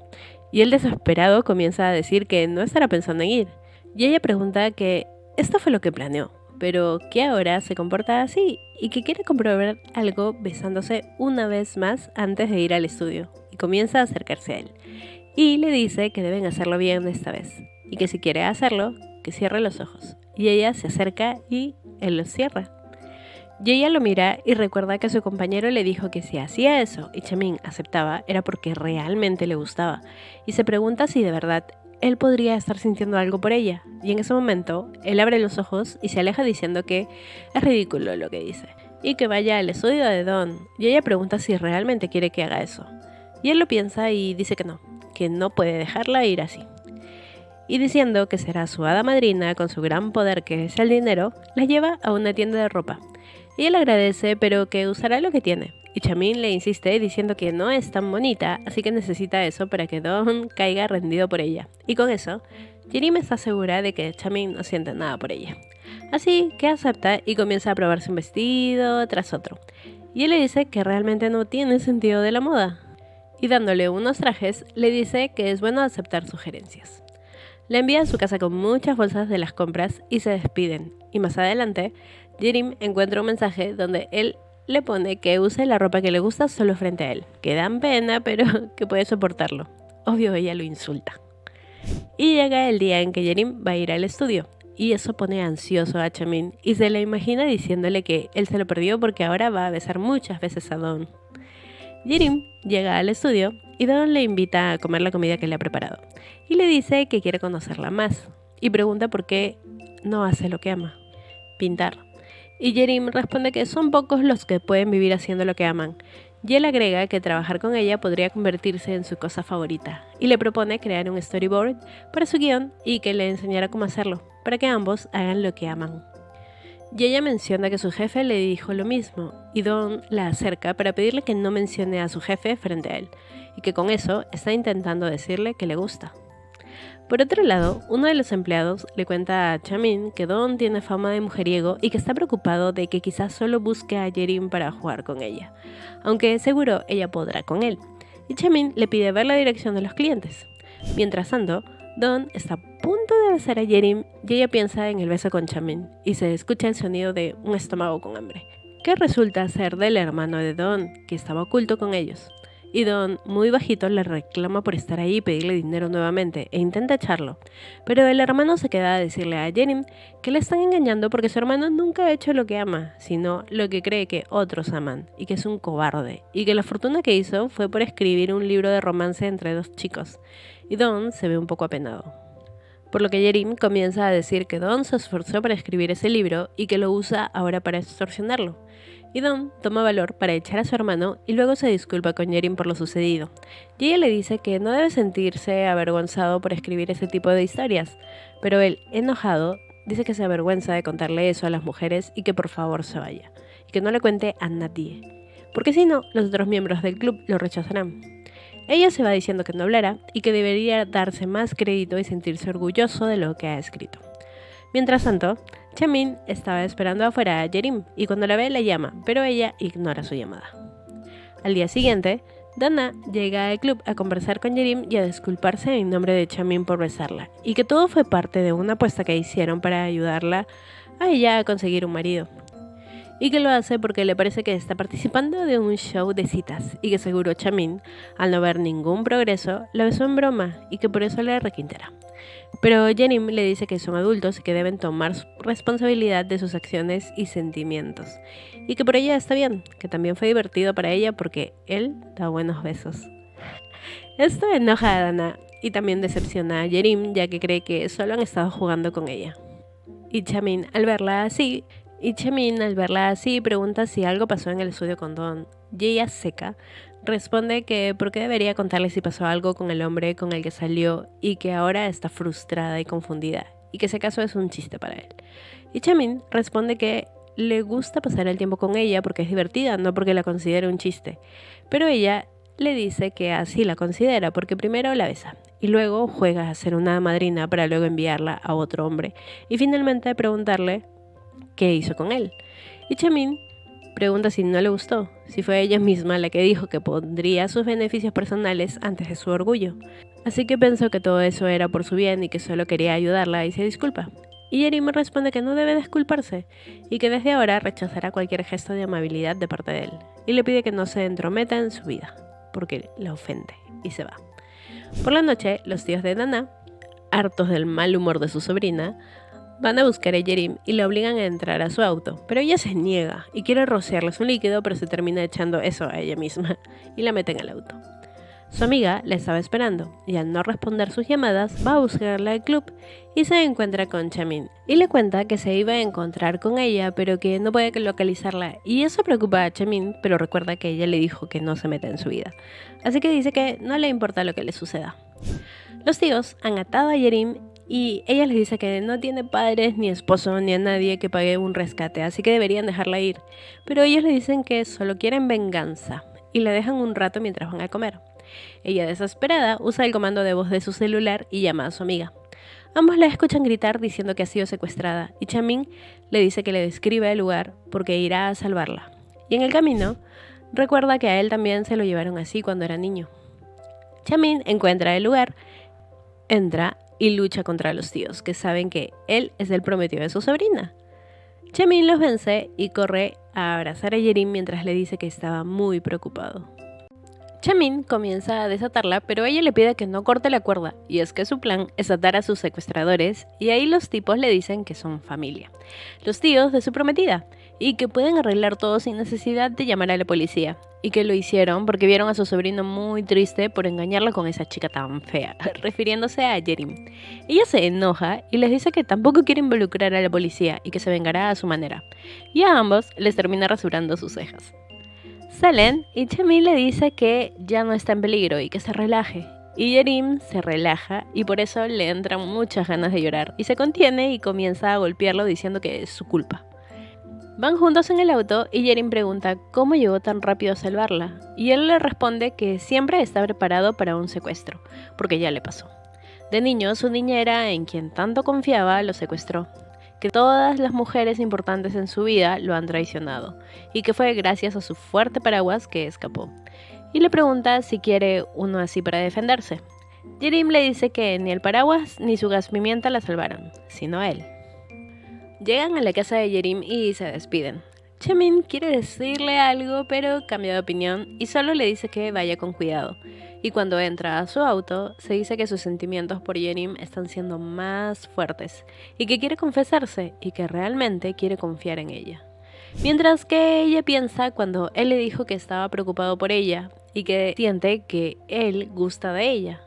Y él desesperado comienza a decir que no estará pensando en ir. Y ella pregunta que esto fue lo que planeó, pero que ahora se comporta así y que quiere comprobar algo besándose una vez más antes de ir al estudio. Y comienza a acercarse a él. Y le dice que deben hacerlo bien esta vez. Y que si quiere hacerlo, que cierre los ojos. Y ella se acerca y él los cierra. Y ella lo mira y recuerda que su compañero le dijo que si hacía eso y Chamin aceptaba era porque realmente le gustaba, y se pregunta si de verdad él podría estar sintiendo algo por ella, y en ese momento él abre los ojos y se aleja diciendo que es ridículo lo que dice, y que vaya al estudio de Dawn, y ella pregunta si realmente quiere que haga eso, y él lo piensa y dice que no puede dejarla ir así. Y diciendo que será su hada madrina con su gran poder que es el dinero, la lleva a una tienda de ropa. Y él agradece, pero que usará lo que tiene. Y Chamin le insiste diciendo que no es tan bonita, así que necesita eso para que Dawn caiga rendido por ella. Y con eso, Yerim está segura de que Chamin no siente nada por ella. Así que acepta y comienza a probarse un vestido tras otro. Y él le dice que realmente no tiene sentido de la moda. Y dándole unos trajes, le dice que es bueno aceptar sugerencias. La envía a su casa con muchas bolsas de las compras y se despiden. Y más adelante, Yerim encuentra un mensaje donde él le pone que use la ropa que le gusta solo frente a él, que dan pena pero que puede soportarlo. Obvio ella lo insulta. Y llega el día en que Yerim va a ir al estudio, y eso pone ansioso a Chamin, y se le imagina diciéndole que él se lo perdió porque ahora va a besar muchas veces a Dawn. Yerim llega al estudio y Dawn le invita a comer la comida que le ha preparado, y le dice que quiere conocerla más, y pregunta por qué no hace lo que ama, pintar. Y Yerim responde que son pocos los que pueden vivir haciendo lo que aman, y él agrega que trabajar con ella podría convertirse en su cosa favorita, y le propone crear un storyboard para su guión y que le enseñara cómo hacerlo, para que ambos hagan lo que aman. Y ella menciona que su jefe le dijo lo mismo, y Dawn la acerca para pedirle que no mencione a su jefe frente a él, y que con eso está intentando decirle que le gusta. Por otro lado, uno de los empleados le cuenta a Chamin que Don tiene fama de mujeriego y que está preocupado de que quizás solo busque a Yerim para jugar con ella, aunque seguro ella podrá con él. Y Chamin le pide ver la dirección de los clientes. Mientras tanto, Don está a punto de besar a Yerim y ella piensa en el beso con Chamin y se escucha el sonido de un estómago con hambre, que resulta ser del hermano de Don, que estaba oculto con ellos. Y Don, muy bajito, le reclama por estar ahí y pedirle dinero nuevamente e intenta echarlo. Pero el hermano se queda a decirle a Yerim que le están engañando porque su hermano nunca ha hecho lo que ama, sino lo que cree que otros aman, y que es un cobarde, y que la fortuna que hizo fue por escribir un libro de romance entre dos chicos. Y Don se ve un poco apenado. Por lo que Yerim comienza a decir que Don se esforzó para escribir ese libro y que lo usa ahora para extorsionarlo. Y Don toma valor para echar a su hermano y luego se disculpa con Yerim por lo sucedido. Y ella le dice que no debe sentirse avergonzado por escribir ese tipo de historias, pero él, enojado, dice que se avergüenza de contarle eso a las mujeres y que por favor se vaya, y que no le cuente a nadie, porque si no, los otros miembros del club lo rechazarán. Ella se va diciendo que no hablará y que debería darse más crédito y sentirse orgulloso de lo que ha escrito. Mientras tanto, Chamin estaba esperando afuera a Yerim y cuando la ve la llama, pero ella ignora su llamada. Al día siguiente, Dana llega al club a conversar con Yerim y a disculparse en nombre de Chamin por besarla, y que todo fue parte de una apuesta que hicieron para ayudarla a ella a conseguir un marido. Y que lo hace porque le parece que está participando de un show de citas y que seguro Chamin, al no ver ningún progreso, la besó en broma y que por eso le requintera. Pero Yerim le dice que son adultos y que deben tomar responsabilidad de sus acciones y sentimientos. Y que por ella está bien, que también fue divertido para ella porque él da buenos besos. Esto enoja a Dana y también decepciona a Yerim ya que cree que solo han estado jugando con ella. Y Chamin al verla así pregunta si algo pasó en el estudio con Don. Y ella seca responde que por qué debería contarle si pasó algo con el hombre con el que salió y que ahora está frustrada y confundida y que ese caso es un chiste para él. Y Chamin responde que le gusta pasar el tiempo con ella porque es divertida, no porque la considere un chiste. Pero ella le dice que así la considera porque primero la besa y luego juega a ser una madrina para luego enviarla a otro hombre y finalmente preguntarle qué hizo con él. Y Chamin pregunta si no le gustó, si fue ella misma la que dijo que pondría sus beneficios personales antes de su orgullo. Así que pensó que todo eso era por su bien y que solo quería ayudarla y se disculpa. Y Yerim responde que no debe disculparse y que desde ahora rechazará cualquier gesto de amabilidad de parte de él. Y le pide que no se entrometa en su vida, porque la ofende, y se va. Por la noche, los tíos de Dana, hartos del mal humor de su sobrina, van a buscar a Yerim y la obligan a entrar a su auto, pero ella se niega y quiere rociarles un líquido, pero se termina echando eso a ella misma y la meten al auto. Su amiga la estaba esperando y al no responder sus llamadas va a buscarla al club y se encuentra con Chamin y le cuenta que se iba a encontrar con ella pero que no puede localizarla y eso preocupa a Chamin, pero recuerda que ella le dijo que no se meta en su vida, así que dice que no le importa lo que le suceda. Los tíos han atado a Yerim y ella les dice que no tiene padres, ni esposo, ni a nadie que pague un rescate, así que deberían dejarla ir. Pero ellos le dicen que solo quieren venganza y la dejan un rato mientras van a comer. Ella, desesperada, usa el comando de voz de su celular y llama a su amiga. Ambos la escuchan gritar diciendo que ha sido secuestrada y Chamin le dice que le describa el lugar porque irá a salvarla. Y en el camino, recuerda que a él también se lo llevaron así cuando era niño. Chamin encuentra el lugar, entra y lucha contra los tíos, que saben que él es el prometido de su sobrina. Chamin los vence y corre a abrazar a Yerim mientras le dice que estaba muy preocupado. Chamin comienza a desatarla, pero ella le pide que no corte la cuerda, y es que su plan es atar a sus secuestradores, y ahí los tipos le dicen que son familia, los tíos de su prometida, y que pueden arreglar todo sin necesidad de llamar a la policía, y que lo hicieron porque vieron a su sobrino muy triste por engañarla con esa chica tan fea, refiriéndose a Yerim. Ella se enoja y les dice que tampoco quiere involucrar a la policía y que se vengará a su manera, y a ambos les termina rasurando sus cejas. Salen y Chamin le dice que ya no está en peligro y que se relaje. Y Yerim se relaja y por eso le entran muchas ganas de llorar y se contiene y comienza a golpearlo diciendo que es su culpa. Van juntos en el auto y Yerim pregunta cómo llegó tan rápido a salvarla y él le responde que siempre está preparado para un secuestro, porque ya le pasó. De niño, su niñera, en quien tanto confiaba, lo secuestró, que todas las mujeres importantes en su vida lo han traicionado, y que fue gracias a su fuerte paraguas que escapó. Y le pregunta si quiere uno así para defenderse. Yerim le dice que ni el paraguas ni su gas pimienta la salvaron, sino él. Llegan a la casa de Yerim y se despiden. Chamin quiere decirle algo, pero cambia de opinión y solo le dice que vaya con cuidado. Y cuando entra a su auto, se dice que sus sentimientos por Yerim están siendo más fuertes y que quiere confesarse y que realmente quiere confiar en ella. Mientras que ella piensa cuando él le dijo que estaba preocupado por ella y que siente que él gusta de ella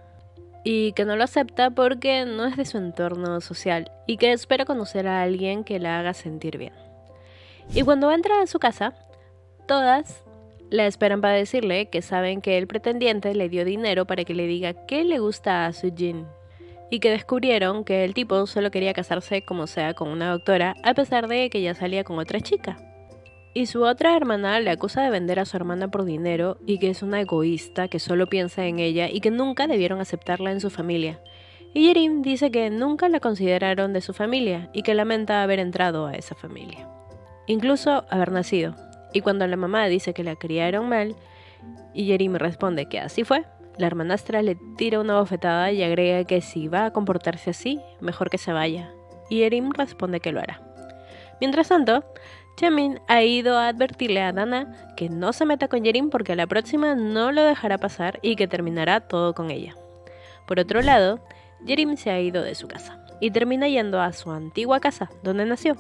y que no lo acepta porque no es de su entorno social y que espera conocer a alguien que la haga sentir bien. Y cuando entra a su casa, todas la esperan para decirle que saben que el pretendiente le dio dinero para que le diga qué le gusta a Sujin y que descubrieron que el tipo solo quería casarse como sea con una doctora a pesar de que ya salía con otra chica. Y su otra hermana le acusa de vender a su hermana por dinero y que es una egoísta que solo piensa en ella y que nunca debieron aceptarla en su familia. Y Yerim dice que nunca la consideraron de su familia y que lamenta haber entrado a esa familia, incluso haber nacido. Y cuando la mamá dice que la criaron mal y Yerim responde que así fue, la hermanastra le tira una bofetada y agrega que si va a comportarse así, mejor que se vaya. Y Yerim responde que lo hará. Mientras tanto, Chamin ha ido a advertirle a Dana que no se meta con Yerim porque a la próxima no lo dejará pasar y que terminará todo con ella. Por otro lado, Yerim se ha ido de su casa y termina yendo a su antigua casa, donde nació.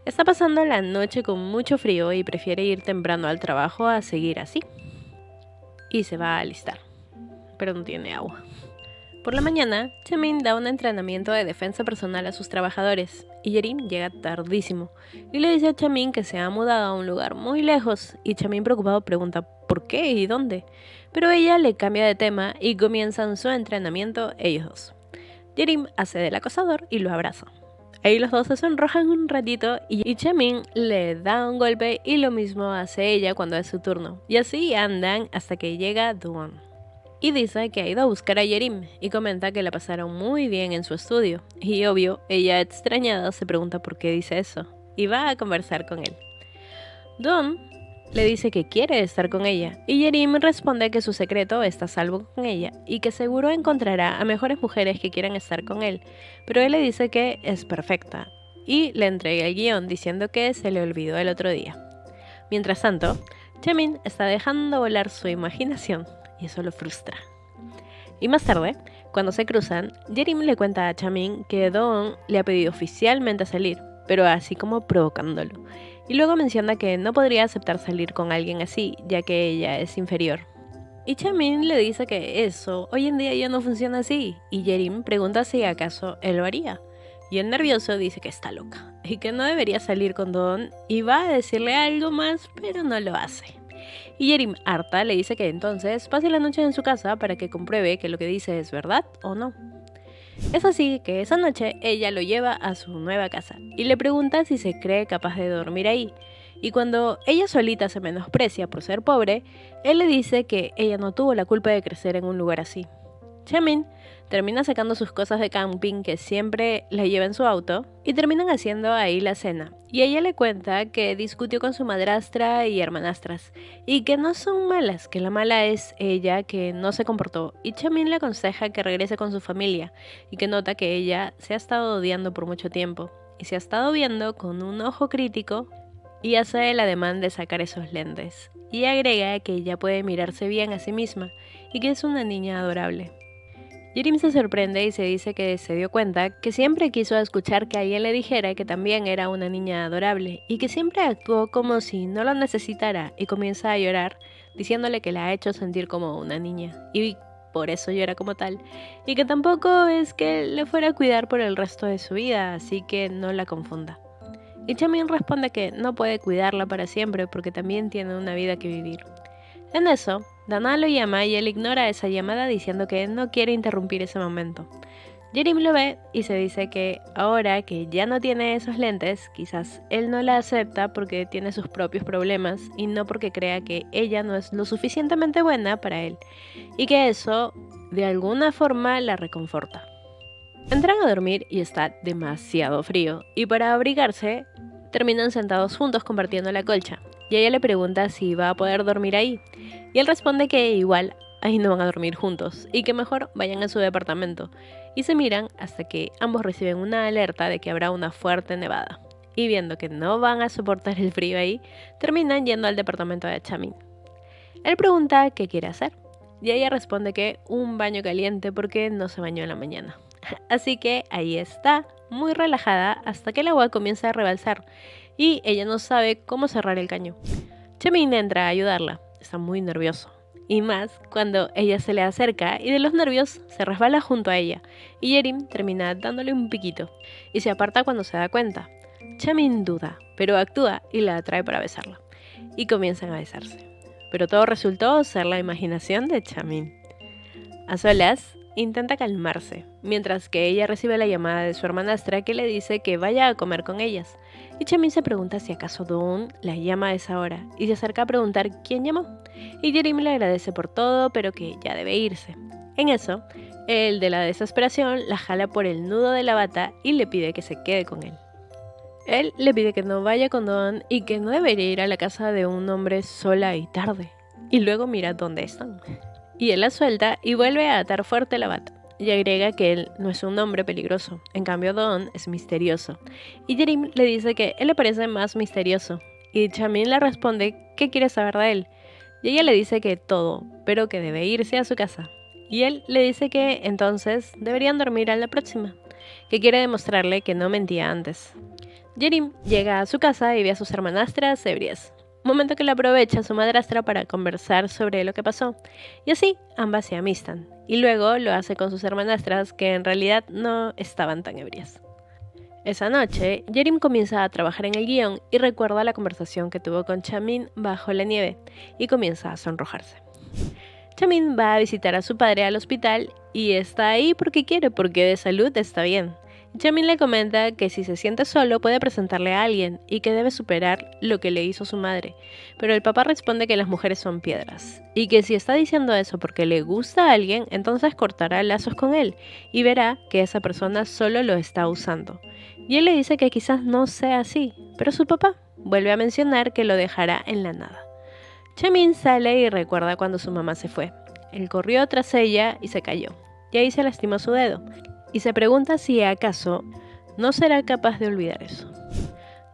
Está pasando la noche con mucho frío y prefiere ir temprano al trabajo a seguir así. Y se va a alistar, pero no tiene agua. Por la mañana, Chamin da un entrenamiento de defensa personal a sus trabajadores y Yerim llega tardísimo y le dice a Chamin que se ha mudado a un lugar muy lejos y Chamin preocupado pregunta ¿por qué y dónde? Pero ella le cambia de tema y comienzan su entrenamiento ellos dos. Yerim hace del acosador y lo abraza. Ahí los dos se sonrojan un ratito y Chamin le da un golpe y lo mismo hace ella cuando es su turno. Y así andan hasta que llega Duan. Y dice que ha ido a buscar a Yerim y comenta que la pasaron muy bien en su estudio. Y obvio, ella extrañada se pregunta por qué dice eso y va a conversar con él. Don le dice que quiere estar con ella y Yerim responde que su secreto está a salvo con ella y que seguro encontrará a mejores mujeres que quieran estar con él, pero él le dice que es perfecta y le entrega el guión diciendo que se le olvidó el otro día. Mientras tanto, Chamin está dejando volar su imaginación y eso lo frustra. Y más tarde, cuando se cruzan, Yerim le cuenta a Chamin que Don le ha pedido oficialmente salir, pero así como provocándolo. Y luego menciona que no podría aceptar salir con alguien así, ya que ella es inferior. Y Chamin le dice que eso hoy en día ya no funciona así, y Yerim pregunta si acaso él lo haría. Y el nervioso dice que está loca, y que no debería salir con Don, y va a decirle algo más, pero no lo hace. Y Yerim, harta, le dice que entonces pase la noche en su casa para que compruebe que lo que dice es verdad o no. Es así que esa noche ella lo lleva a su nueva casa y le pregunta si se cree capaz de dormir ahí. Y cuando ella solita se menosprecia por ser pobre, él le dice que ella no tuvo la culpa de crecer en un lugar así. Chamin termina sacando sus cosas de camping que siempre la lleva en su auto y terminan haciendo ahí la cena. Y ella le cuenta que discutió con su madrastra y hermanastras y que no son malas, que la mala es ella que no se comportó. Y Chamin le aconseja que regrese con su familia y que nota que ella se ha estado odiando por mucho tiempo y se ha estado viendo con un ojo crítico y hace el ademán de sacar esos lentes. Y agrega que ella puede mirarse bien a sí misma y que es una niña adorable. Yerim se sorprende y se dice que se dio cuenta que siempre quiso escuchar que alguien le dijera que también era una niña adorable y que siempre actuó como si no lo necesitara y comienza a llorar diciéndole que la ha hecho sentir como una niña y por eso llora como tal y que tampoco es que le fuera a cuidar por el resto de su vida, así que no la confunda. Y Chamin responde que no puede cuidarla para siempre porque también tiene una vida que vivir. En eso, Dana lo llama y él ignora esa llamada diciendo que no quiere interrumpir ese momento. Yerim lo ve y se dice que ahora que ya no tiene esos lentes, quizás él no la acepta porque tiene sus propios problemas y no porque crea que ella no es lo suficientemente buena para él y que eso de alguna forma la reconforta. Entran a dormir y está demasiado frío, y para abrigarse terminan sentados juntos compartiendo la colcha, y ella le pregunta si va a poder dormir ahí, y él responde que igual ahí no van a dormir juntos, y que mejor vayan a su departamento, y se miran hasta que ambos reciben una alerta de que habrá una fuerte nevada, y viendo que no van a soportar el frío ahí, terminan yendo al departamento de Chamin. Él pregunta qué quiere hacer, y ella responde que un baño caliente porque no se bañó en la mañana. Así que ahí está, muy relajada hasta que el agua comienza a rebalsar y ella no sabe cómo cerrar el caño. Chamin entra a ayudarla, está muy nervioso. Y más cuando ella se le acerca y de los nervios se resbala junto a ella y Yerim termina dándole un piquito y se aparta cuando se da cuenta. Chamin duda, pero actúa y la atrae para besarla y comienzan a besarse. Pero todo resultó ser la imaginación de Chamin. A solas, intenta calmarse, mientras que ella recibe la llamada de su hermanastra que le dice que vaya a comer con ellas. Y Chamin se pregunta si acaso Doon la llama a esa hora y se acerca a preguntar quién llamó. Y Yerim le agradece por todo, pero que ya debe irse. En eso, el de la desesperación la jala por el nudo de la bata y le pide que se quede con él. Él le pide que no vaya con Doon y que no debería ir a la casa de un hombre sola y tarde. Y luego mira dónde están. Y él la suelta y vuelve a atar fuerte la bata. Y agrega que él no es un hombre peligroso, en cambio Doon es misterioso. Y Yerim le dice que él le parece más misterioso. Y Chamin le responde que quiere saber de él. Y ella le dice que todo, pero que debe irse a su casa. Y él le dice que entonces deberían dormir a la próxima, que quiere demostrarle que no mentía antes. Yerim llega a su casa y ve a sus hermanastras ebrias, momento que le aprovecha su madrastra para conversar sobre lo que pasó, y así ambas se amistan, y luego lo hace con sus hermanastras que en realidad no estaban tan ebrias. Esa noche, Yerim comienza a trabajar en el guión y recuerda la conversación que tuvo con Chamin bajo la nieve, y comienza a sonrojarse. Chamin va a visitar a su padre al hospital y está ahí porque quiere, porque de salud está bien. Chamin le comenta que si se siente solo puede presentarle a alguien y que debe superar lo que le hizo su madre, pero el papá responde que las mujeres son piedras y que si está diciendo eso porque le gusta a alguien, entonces cortará lazos con él y verá que esa persona solo lo está usando. Y él le dice que quizás no sea así, pero su papá vuelve a mencionar que lo dejará en la nada. Chamin sale y recuerda cuando su mamá se fue. Él corrió tras ella y se cayó, y ahí se lastimó su dedo. Y se pregunta si acaso no será capaz de olvidar eso.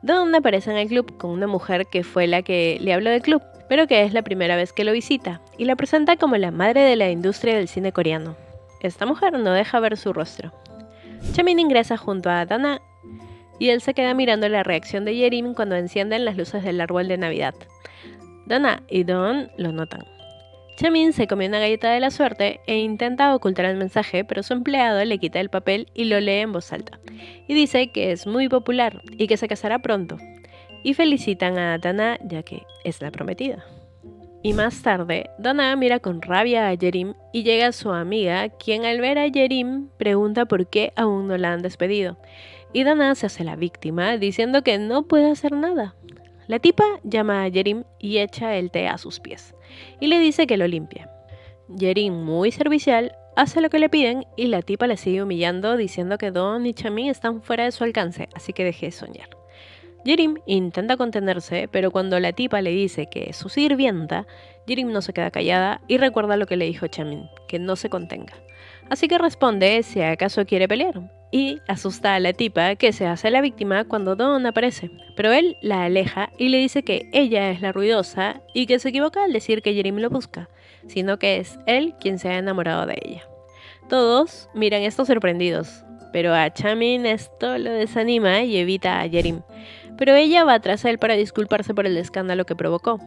Dawn aparece en el club con una mujer que fue la que le habló del club, pero que es la primera vez que lo visita, y la presenta como la madre de la industria del cine coreano. Esta mujer no deja ver su rostro. Chamin ingresa junto a Dana, y él se queda mirando la reacción de Yerim cuando encienden las luces del árbol de Navidad. Dana y Dawn lo notan. Chamin se come una galleta de la suerte e intenta ocultar el mensaje, pero su empleado le quita el papel y lo lee en voz alta. Y dice que es muy popular y que se casará pronto. Y felicitan a Dana ya que es la prometida. Y más tarde, Dana mira con rabia a Yerim y llega su amiga, quien al ver a Yerim pregunta por qué aún no la han despedido. Y Dana se hace la víctima diciendo que no puede hacer nada. La tipa llama a Yerim y echa el té a sus pies, y le dice que lo limpie. Yerim, muy servicial, hace lo que le piden y la tipa le sigue humillando diciendo que Dawn y Chamin están fuera de su alcance, así que deje de soñar. Yerim intenta contenerse, pero cuando la tipa le dice que es su sirvienta, Yerim no se queda callada y recuerda lo que le dijo Chamin, que no se contenga. Así que responde si acaso quiere pelear, y asusta a la tipa que se hace la víctima cuando Dawn aparece, pero él la aleja y le dice que ella es la ruidosa y que se equivoca al decir que Yerim lo busca, sino que es él quien se ha enamorado de ella. Todos miran esto sorprendidos, pero a Chamin esto lo desanima y evita a Yerim, pero ella va tras él para disculparse por el escándalo que provocó.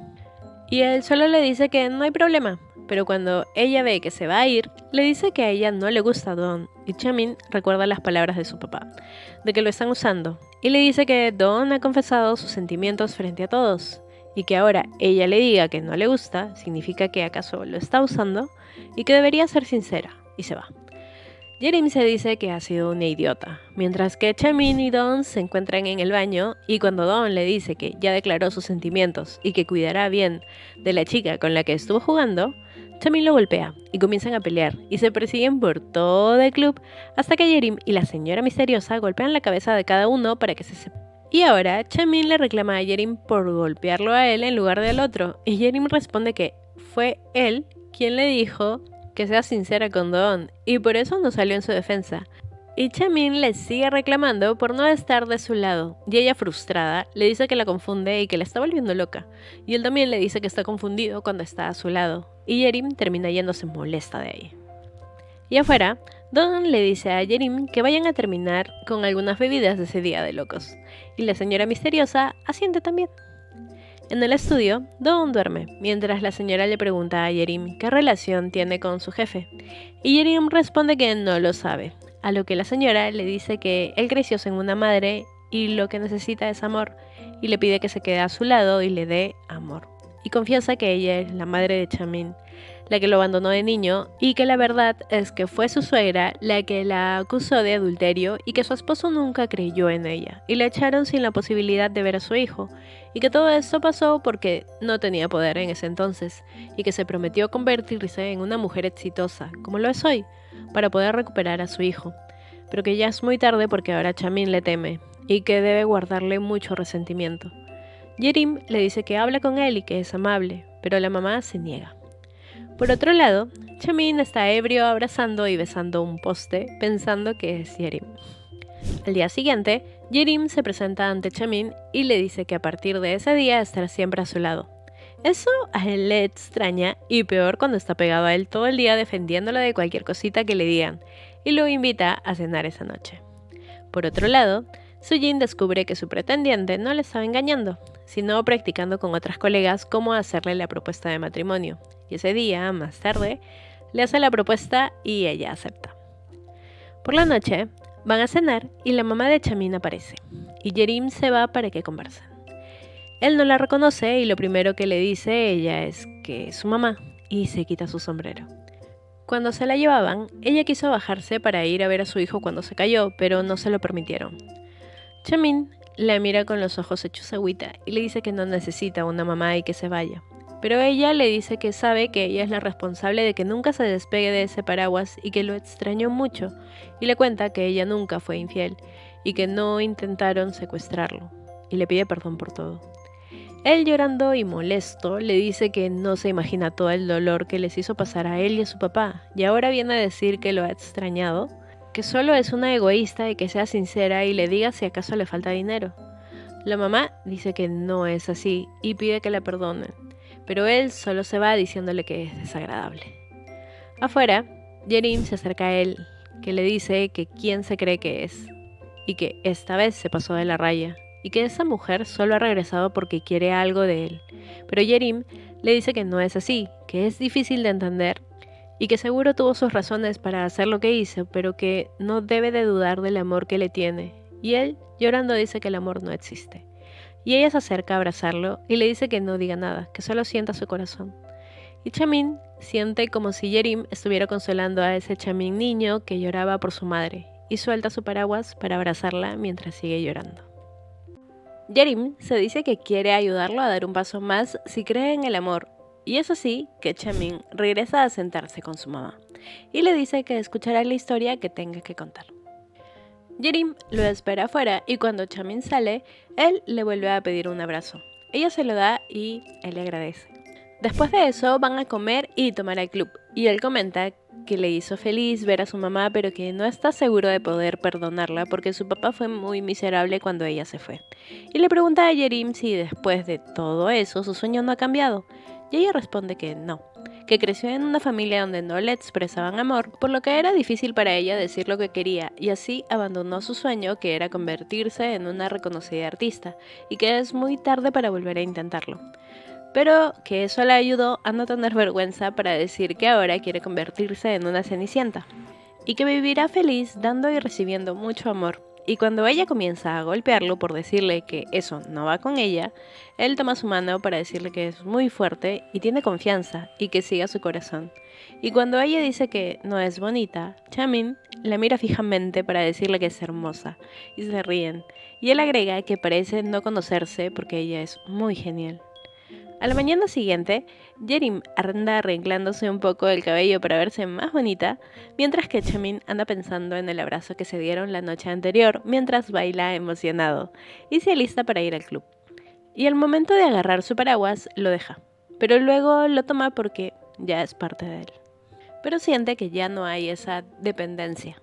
Y él solo le dice que no hay problema, pero cuando ella ve que se va a ir, le dice que a ella no le gusta Dawn, y Chamin recuerda las palabras de su papá, de que lo están usando, y le dice que Dawn ha confesado sus sentimientos frente a todos, y que ahora ella le diga que no le gusta, significa que acaso lo está usando, y que debería ser sincera, y se va. Yerim se dice que ha sido una idiota, mientras que Chamin y Don se encuentran en el baño y cuando Don le dice que ya declaró sus sentimientos y que cuidará bien de la chica con la que estuvo jugando, Chamin lo golpea y comienzan a pelear y se persiguen por todo el club hasta que Yerim y la señora misteriosa golpean la cabeza de cada uno para que se separen. Y ahora Chamin le reclama a Yerim por golpearlo a él en lugar del otro y Yerim responde que fue él quien le dijo que sea sincera con Don y por eso no salió en su defensa. Y Chamin le sigue reclamando por no estar de su lado, y ella frustrada le dice que la confunde y que la está volviendo loca, y él también le dice que está confundido cuando está a su lado, y Yerim termina yéndose molesta de ahí. Y afuera, Don le dice a Yerim que vayan a terminar con algunas bebidas de ese día de locos, y la señora misteriosa asiente también. En el estudio, Don duerme, mientras la señora le pregunta a Yerim qué relación tiene con su jefe, y Yerim responde que no lo sabe, a lo que la señora le dice que él creció sin una madre y lo que necesita es amor, y le pide que se quede a su lado y le dé amor. Y confiesa que ella es la madre de Chamin, la que lo abandonó de niño, y que la verdad es que fue su suegra la que la acusó de adulterio y que su esposo nunca creyó en ella, y la echaron sin la posibilidad de ver a su hijo, y que todo esto pasó porque no tenía poder en ese entonces, y que se prometió convertirse en una mujer exitosa, como lo es hoy, para poder recuperar a su hijo, pero que ya es muy tarde porque ahora Chamin le teme, y que debe guardarle mucho resentimiento. Yerim le dice que habla con él y que es amable, pero la mamá se niega. Por otro lado, Chamin está ebrio abrazando y besando un poste, pensando que es Yerim. Al día siguiente, Yerim se presenta ante Chamin y le dice que a partir de ese día estará siempre a su lado. Eso a él le extraña y peor cuando está pegado a él todo el día defendiéndolo de cualquier cosita que le digan, y lo invita a cenar esa noche. Por otro lado, Sujin descubre que su pretendiente no le estaba engañando, sino practicando con otras colegas cómo hacerle la propuesta de matrimonio, y ese día, más tarde, le hace la propuesta y ella acepta. Por la noche, van a cenar y la mamá de Chamin aparece, y Yerim se va para que conversen. Él no la reconoce y lo primero que le dice ella es que es su mamá, y se quita su sombrero. Cuando se la llevaban, ella quiso bajarse para ir a ver a su hijo cuando se cayó, pero no se lo permitieron. Chamin la mira con los ojos hechos agüita y le dice que no necesita una mamá y que se vaya. Pero ella le dice que sabe que ella es la responsable de que nunca se despegue de ese paraguas y que lo extrañó mucho, y le cuenta que ella nunca fue infiel y que no intentaron secuestrarlo, y le pide perdón por todo. Él, llorando y molesto, le dice que no se imagina todo el dolor que les hizo pasar a él y a su papá, y ahora viene a decir que lo ha extrañado, que solo es una egoísta y que sea sincera y le diga si acaso le falta dinero. La mamá dice que no es así y pide que la perdonen, pero él solo se va diciéndole que es desagradable. Afuera, Yerim se acerca a él, que le dice que quién se cree que es, y que esta vez se pasó de la raya, y que esa mujer solo ha regresado porque quiere algo de él. Pero Yerim le dice que no es así, que es difícil de entender, y que seguro tuvo sus razones para hacer lo que hizo, pero que no debe de dudar del amor que le tiene. Y él, llorando, dice que el amor no existe. Y ella se acerca a abrazarlo y le dice que no diga nada, que solo sienta su corazón. Y Chamin siente como si Yerim estuviera consolando a ese Chamin niño que lloraba por su madre, y suelta su paraguas para abrazarla mientras sigue llorando. Yerim se dice que quiere ayudarlo a dar un paso más si cree en el amor, y es así que Chamin regresa a sentarse con su mamá, y le dice que escuchará la historia que tenga que contar. Yerim lo espera afuera y cuando Chamin sale, él le vuelve a pedir un abrazo. Ella se lo da y él le agradece. Después de eso van a comer y tomar al club, y él comenta que le hizo feliz ver a su mamá, pero que no está seguro de poder perdonarla porque su papá fue muy miserable cuando ella se fue. Y le pregunta a Yerim si después de todo eso su sueño no ha cambiado, y ella responde que no, que creció en una familia donde no le expresaban amor, por lo que era difícil para ella decir lo que quería, y así abandonó su sueño, que era convertirse en una reconocida artista, y que es muy tarde para volver a intentarlo. Pero que eso le ayudó a no tener vergüenza para decir que ahora quiere convertirse en una cenicienta, y que vivirá feliz dando y recibiendo mucho amor, y cuando ella comienza a golpearlo por decirle que eso no va con ella, él toma su mano para decirle que es muy fuerte y tiene confianza y que siga su corazón. Y cuando ella dice que no es bonita, Chamin la mira fijamente para decirle que es hermosa y se ríen. Y él agrega que parece no conocerse porque ella es muy genial. A la mañana siguiente, Yerim anda arreglándose un poco el cabello para verse más bonita, mientras que Chamin anda pensando en el abrazo que se dieron la noche anterior mientras baila emocionado y se alista para ir al club. Y al momento de agarrar su paraguas, lo deja, pero luego lo toma porque ya es parte de él. Pero siente que ya no hay esa dependencia.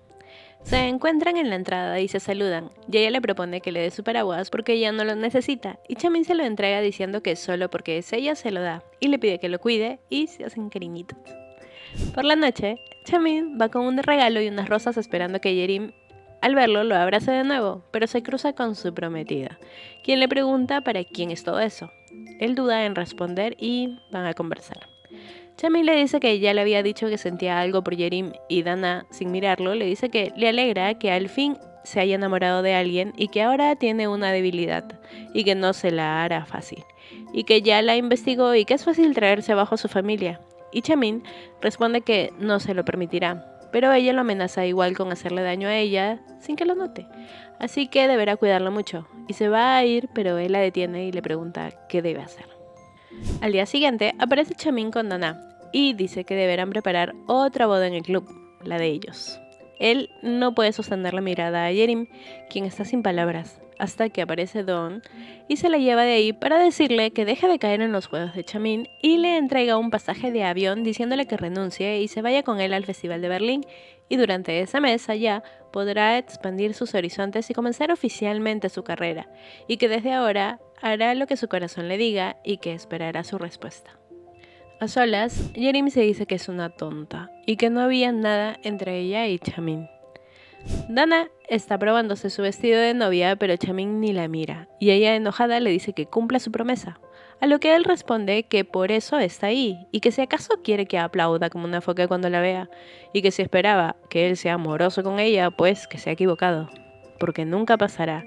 Se encuentran en la entrada y se saludan, y ella le propone que le dé su paraguas porque ella no lo necesita, y Chamin se lo entrega diciendo que solo porque es ella se lo da, y le pide que lo cuide y se hacen cariñitos. Por la noche, Chamin va con un regalo y unas rosas esperando que Yerim, al verlo, lo abrace de nuevo, pero se cruza con su prometida, quien le pregunta para quién es todo eso. Él duda en responder y van a conversar. Chamin le dice que ya le había dicho que sentía algo por Yerim y Dana, sin mirarlo, le dice que le alegra que al fin se haya enamorado de alguien y que ahora tiene una debilidad y que no se la hará fácil. Y que ya la investigó y que es fácil traerse abajo a su familia. Y Chamin responde que no se lo permitirá, pero ella lo amenaza igual con hacerle daño a ella sin que lo note. Así que deberá cuidarlo mucho. Y se va a ir, pero él la detiene y le pregunta qué debe hacer. Al día siguiente aparece Chamin con Dana y dice que deberán preparar otra boda en el club, la de ellos. Él no puede sostener la mirada a Yerim, quien está sin palabras, hasta que aparece Don y se la lleva de ahí para decirle que deje de caer en los juegos de Chamin y le entrega un pasaje de avión diciéndole que renuncie y se vaya con él al Festival de Berlín, y durante ese mes allá podrá expandir sus horizontes y comenzar oficialmente su carrera, y que desde ahora hará lo que su corazón le diga y que esperará su respuesta. A solas, Yerim se dice que es una tonta y que no había nada entre ella y Chamin. Dana está probándose su vestido de novia, pero Chamin ni la mira, y ella enojada le dice que cumpla su promesa, a lo que él responde que por eso está ahí, y que si acaso quiere que aplauda como una foca cuando la vea, y que si esperaba que él sea amoroso con ella, pues que se ha equivocado, porque nunca pasará.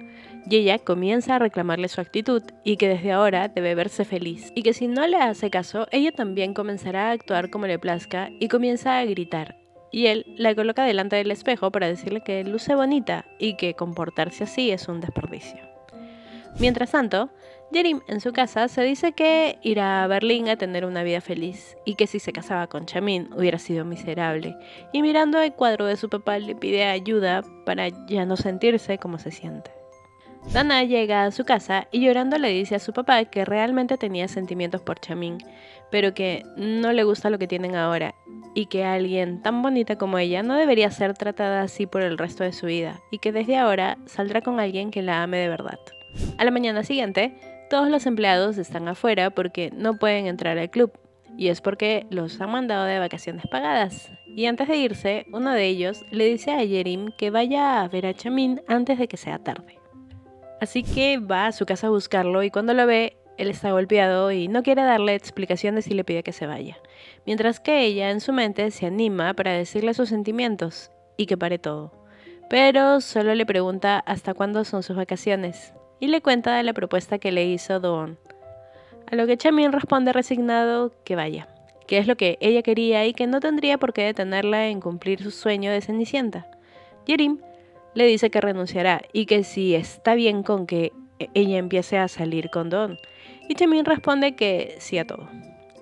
Y ella comienza a reclamarle su actitud y que desde ahora debe verse feliz, y que si no le hace caso, ella también comenzará a actuar como le plazca y comienza a gritar. Y él la coloca delante del espejo para decirle que luce bonita y que comportarse así es un desperdicio. Mientras tanto, Yerim en su casa se dice que irá a Berlín a tener una vida feliz y que si se casaba con Chamin hubiera sido miserable, y mirando el cuadro de su papá le pide ayuda para ya no sentirse como se siente. Dana llega a su casa y llorando le dice a su papá que realmente tenía sentimientos por Chamin, pero que no le gusta lo que tienen ahora y que alguien tan bonita como ella no debería ser tratada así por el resto de su vida y que desde ahora saldrá con alguien que la ame de verdad. A la mañana siguiente, todos los empleados están afuera porque no pueden entrar al club, y es porque los han mandado de vacaciones pagadas. Y antes de irse, uno de ellos le dice a Yerim que vaya a ver a Chamin antes de que sea tarde. Así que va a su casa a buscarlo y cuando lo ve, él está golpeado y no quiere darle explicaciones y le pide que se vaya. Mientras que ella en su mente se anima para decirle sus sentimientos y que pare todo. Pero solo le pregunta hasta cuándo son sus vacaciones y le cuenta de la propuesta que le hizo Doon. A lo que Chamin responde resignado que vaya, que es lo que ella quería y que no tendría por qué detenerla en cumplir su sueño de Cenicienta. Yerim le dice que renunciará y que si está bien con que ella empiece a salir con Don. Y Chamin responde que sí a todo.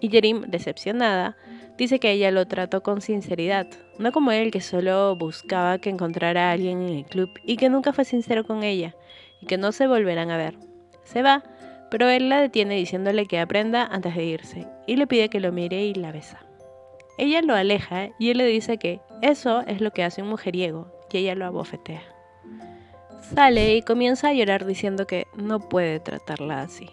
Y Yerim, decepcionada, dice que ella lo trató con sinceridad, no como él que solo buscaba que encontrara a alguien en el club y que nunca fue sincero con ella y que no se volverán a ver. Se va, pero él la detiene diciéndole que aprenda antes de irse y le pide que lo mire y la besa. Ella lo aleja y él le dice que eso es lo que hace un mujeriego y ella lo abofetea. Sale y comienza a llorar diciendo que no puede tratarla así.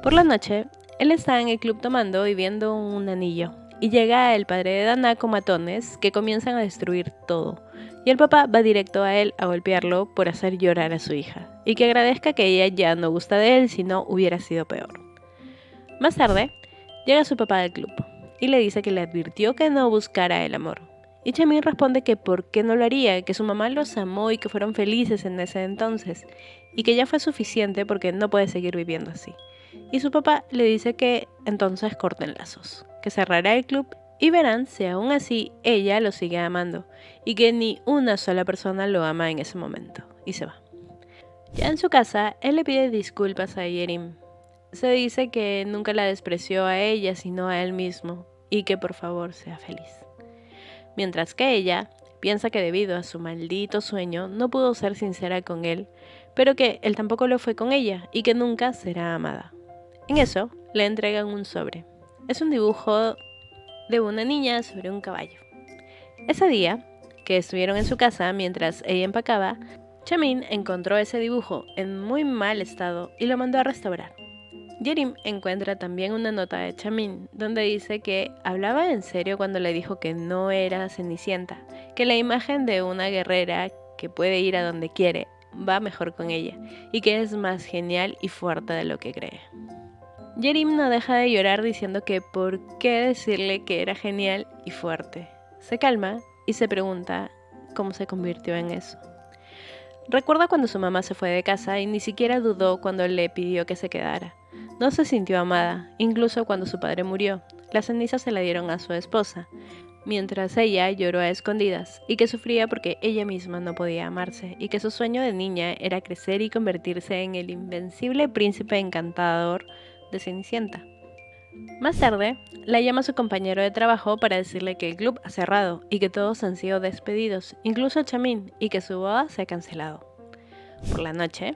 Por la noche, él está en el club tomando y viendo un anillo, y llega el padre de Dana con matones que comienzan a destruir todo, y el papá va directo a él a golpearlo por hacer llorar a su hija, y que agradezca que ella ya no gusta de él, si no hubiera sido peor. Más tarde, llega su papá al club, y le dice que le advirtió que no buscara el amor, Y Chamin responde que por qué no lo haría, que su mamá los amó y que fueron felices en ese entonces, y que ya fue suficiente porque no puede seguir viviendo así. Y su papá le dice que entonces corten lazos, que cerrará el club y verán si aún así ella lo sigue amando, y que ni una sola persona lo ama en ese momento, y se va. Ya en su casa, él le pide disculpas a Yerim. Se dice que nunca la despreció a ella, sino a él mismo, y que por favor sea feliz. Mientras que ella piensa que debido a su maldito sueño no pudo ser sincera con él, pero que él tampoco lo fue con ella y que nunca será amada. En eso, le entregan un sobre. Es un dibujo de una niña sobre un caballo. Ese día, que estuvieron en su casa mientras ella empacaba, Chamin encontró ese dibujo en muy mal estado y lo mandó a restaurar. Yerim encuentra también una nota de Chamin, donde dice que hablaba en serio cuando le dijo que no era Cenicienta, que la imagen de una guerrera que puede ir a donde quiere va mejor con ella, y que es más genial y fuerte de lo que cree. Yerim no deja de llorar diciendo que por qué decirle que era genial y fuerte. Se calma y se pregunta cómo se convirtió en eso. Recuerda cuando su mamá se fue de casa y ni siquiera dudó cuando le pidió que se quedara. No se sintió amada, incluso cuando su padre murió. Las cenizas se la dieron a su esposa, mientras ella lloró a escondidas y que sufría porque ella misma no podía amarse y que su sueño de niña era crecer y convertirse en el invencible príncipe encantador de Cenicienta. Más tarde, la llama a su compañero de trabajo para decirle que el club ha cerrado y que todos han sido despedidos, incluso Chamin, y que su boda se ha cancelado. Por la noche,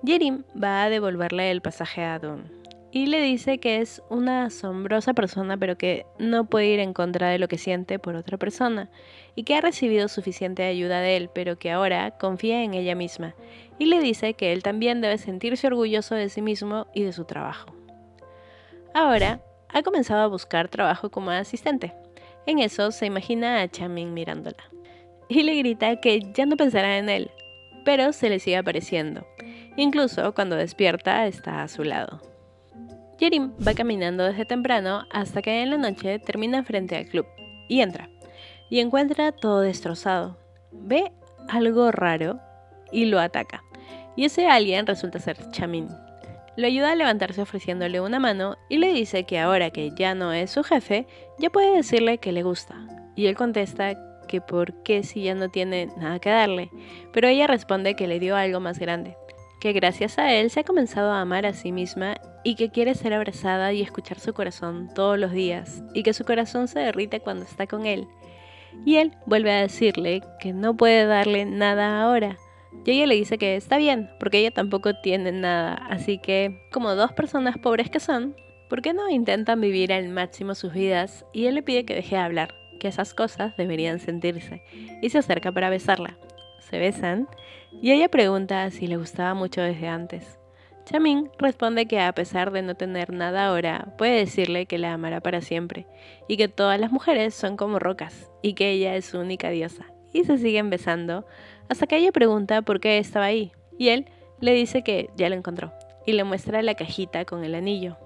Yerim va a devolverle el pasaje a Dune y le dice que es una asombrosa persona pero que no puede ir en contra de lo que siente por otra persona y que ha recibido suficiente ayuda de él pero que ahora confía en ella misma y le dice que él también debe sentirse orgulloso de sí mismo y de su trabajo. Ahora, ha comenzado a buscar trabajo como asistente. En eso se imagina a Chamin mirándola. Y le grita que ya no pensará en él, pero se le sigue apareciendo. Incluso cuando despierta está a su lado. Yerim va caminando desde temprano hasta que en la noche termina frente al club y entra. Y encuentra todo destrozado. Ve algo raro y lo ataca. Y ese alguien resulta ser Chamin. Lo ayuda a levantarse ofreciéndole una mano y le dice que ahora que ya no es su jefe, ya puede decirle que le gusta. Y él contesta que por qué si ya no tiene nada que darle, pero ella responde que le dio algo más grande, que gracias a él se ha comenzado a amar a sí misma y que quiere ser abrazada y escuchar su corazón todos los días, y que su corazón se derrite cuando está con él. Y él vuelve a decirle que no puede darle nada ahora. Y ella le dice que está bien, porque ella tampoco tiene nada, así que, como dos personas pobres que son, ¿por qué no intentan vivir al máximo sus vidas? Y él le pide que deje de hablar, que esas cosas deberían sentirse, y se acerca para besarla. Se besan, y ella pregunta si le gustaba mucho desde antes. Chamin responde que a pesar de no tener nada ahora, puede decirle que la amará para siempre, y que todas las mujeres son como rocas, y que ella es su única diosa, y se siguen besando, hasta que ella pregunta por qué estaba ahí, y él le dice que ya lo encontró, y le muestra la cajita con el anillo,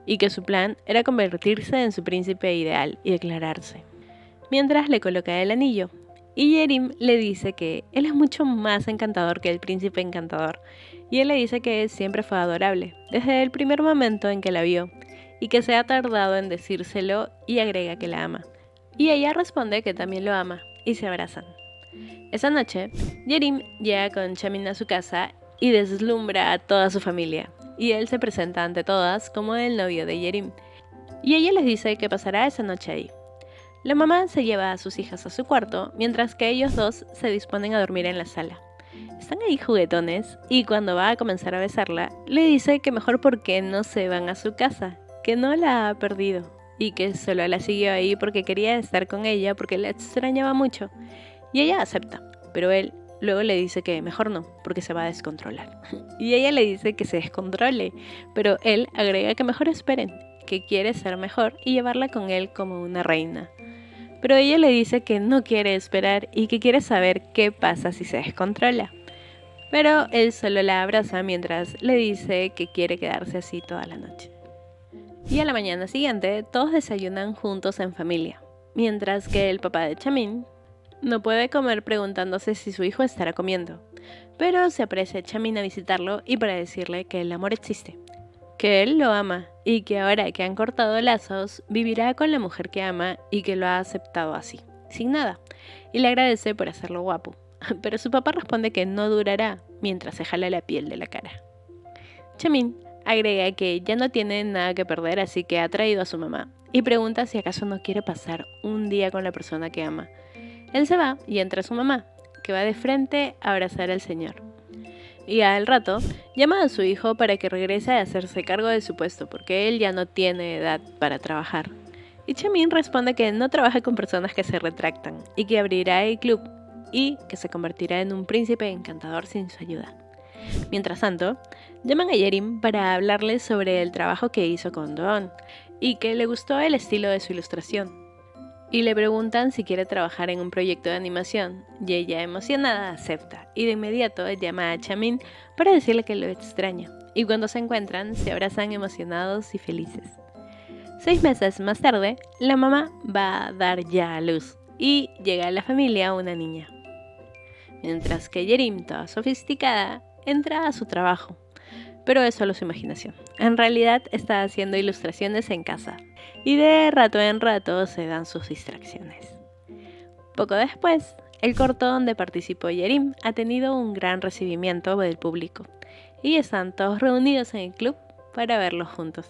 y que su plan era convertirse en su príncipe ideal y declararse. Mientras le coloca el anillo, y Yerim le dice que él es mucho más encantador que el príncipe encantador, y él le dice que siempre fue adorable, desde el primer momento en que la vio, y que se ha tardado en decírselo y agrega que la ama. Y ella responde que también lo ama, y se abrazan. Esa noche, Yerim llega con Chamin a su casa y deslumbra a toda su familia, y él se presenta ante todas como el novio de Yerim, y ella les dice que pasará esa noche ahí. La mamá se lleva a sus hijas a su cuarto, mientras que ellos dos se disponen a dormir en la sala. Están ahí juguetones, y cuando va a comenzar a besarla, le dice que mejor porque no se van a su casa, que no la ha perdido, y que solo la siguió ahí porque quería estar con ella porque la extrañaba mucho. Y ella acepta, pero él luego le dice que mejor no, porque se va a descontrolar. Y ella le dice que se descontrole, pero él agrega que mejor esperen, que quiere ser mejor y llevarla con él como una reina. Pero ella le dice que no quiere esperar y que quiere saber qué pasa si se descontrola. Pero él solo la abraza mientras le dice que quiere quedarse así toda la noche. Y a la mañana siguiente, todos desayunan juntos en familia, mientras que el papá de Chamin no puede comer preguntándose si su hijo estará comiendo, pero se aprecia Chamin a visitarlo y para decirle que el amor existe, que él lo ama y que ahora que han cortado lazos, vivirá con la mujer que ama y que lo ha aceptado así, sin nada, y le agradece por hacerlo guapo. Pero su papá responde que no durará mientras se jala la piel de la cara. Chamin agrega que ya no tiene nada que perder, así que ha traído a su mamá y pregunta si acaso no quiere pasar un día con la persona que ama. Él se va y entra su mamá, que va de frente a abrazar al señor. Y al rato llama a su hijo para que regrese a hacerse cargo de su puesto, porque él ya no tiene edad para trabajar. Y Chamin responde que no trabaja con personas que se retractan y que abrirá el club y que se convertirá en un príncipe encantador sin su ayuda. Mientras tanto, llaman a Yerim para hablarle sobre el trabajo que hizo con Doon y que le gustó el estilo de su ilustración. Y le preguntan si quiere trabajar en un proyecto de animación, y ella emocionada acepta, y de inmediato llama a Chamin para decirle que lo extraña, y cuando se encuentran se abrazan emocionados y felices. 6 meses más tarde, la mamá va a dar ya a luz, y llega a la familia una niña. Mientras que Yerim, toda sofisticada, entra a su trabajo. Pero es solo su imaginación. En realidad está haciendo ilustraciones en casa. Y de rato en rato se dan sus distracciones. Poco después, el corto donde participó Yerim ha tenido un gran recibimiento del público. Y están todos reunidos en el club para verlo juntos.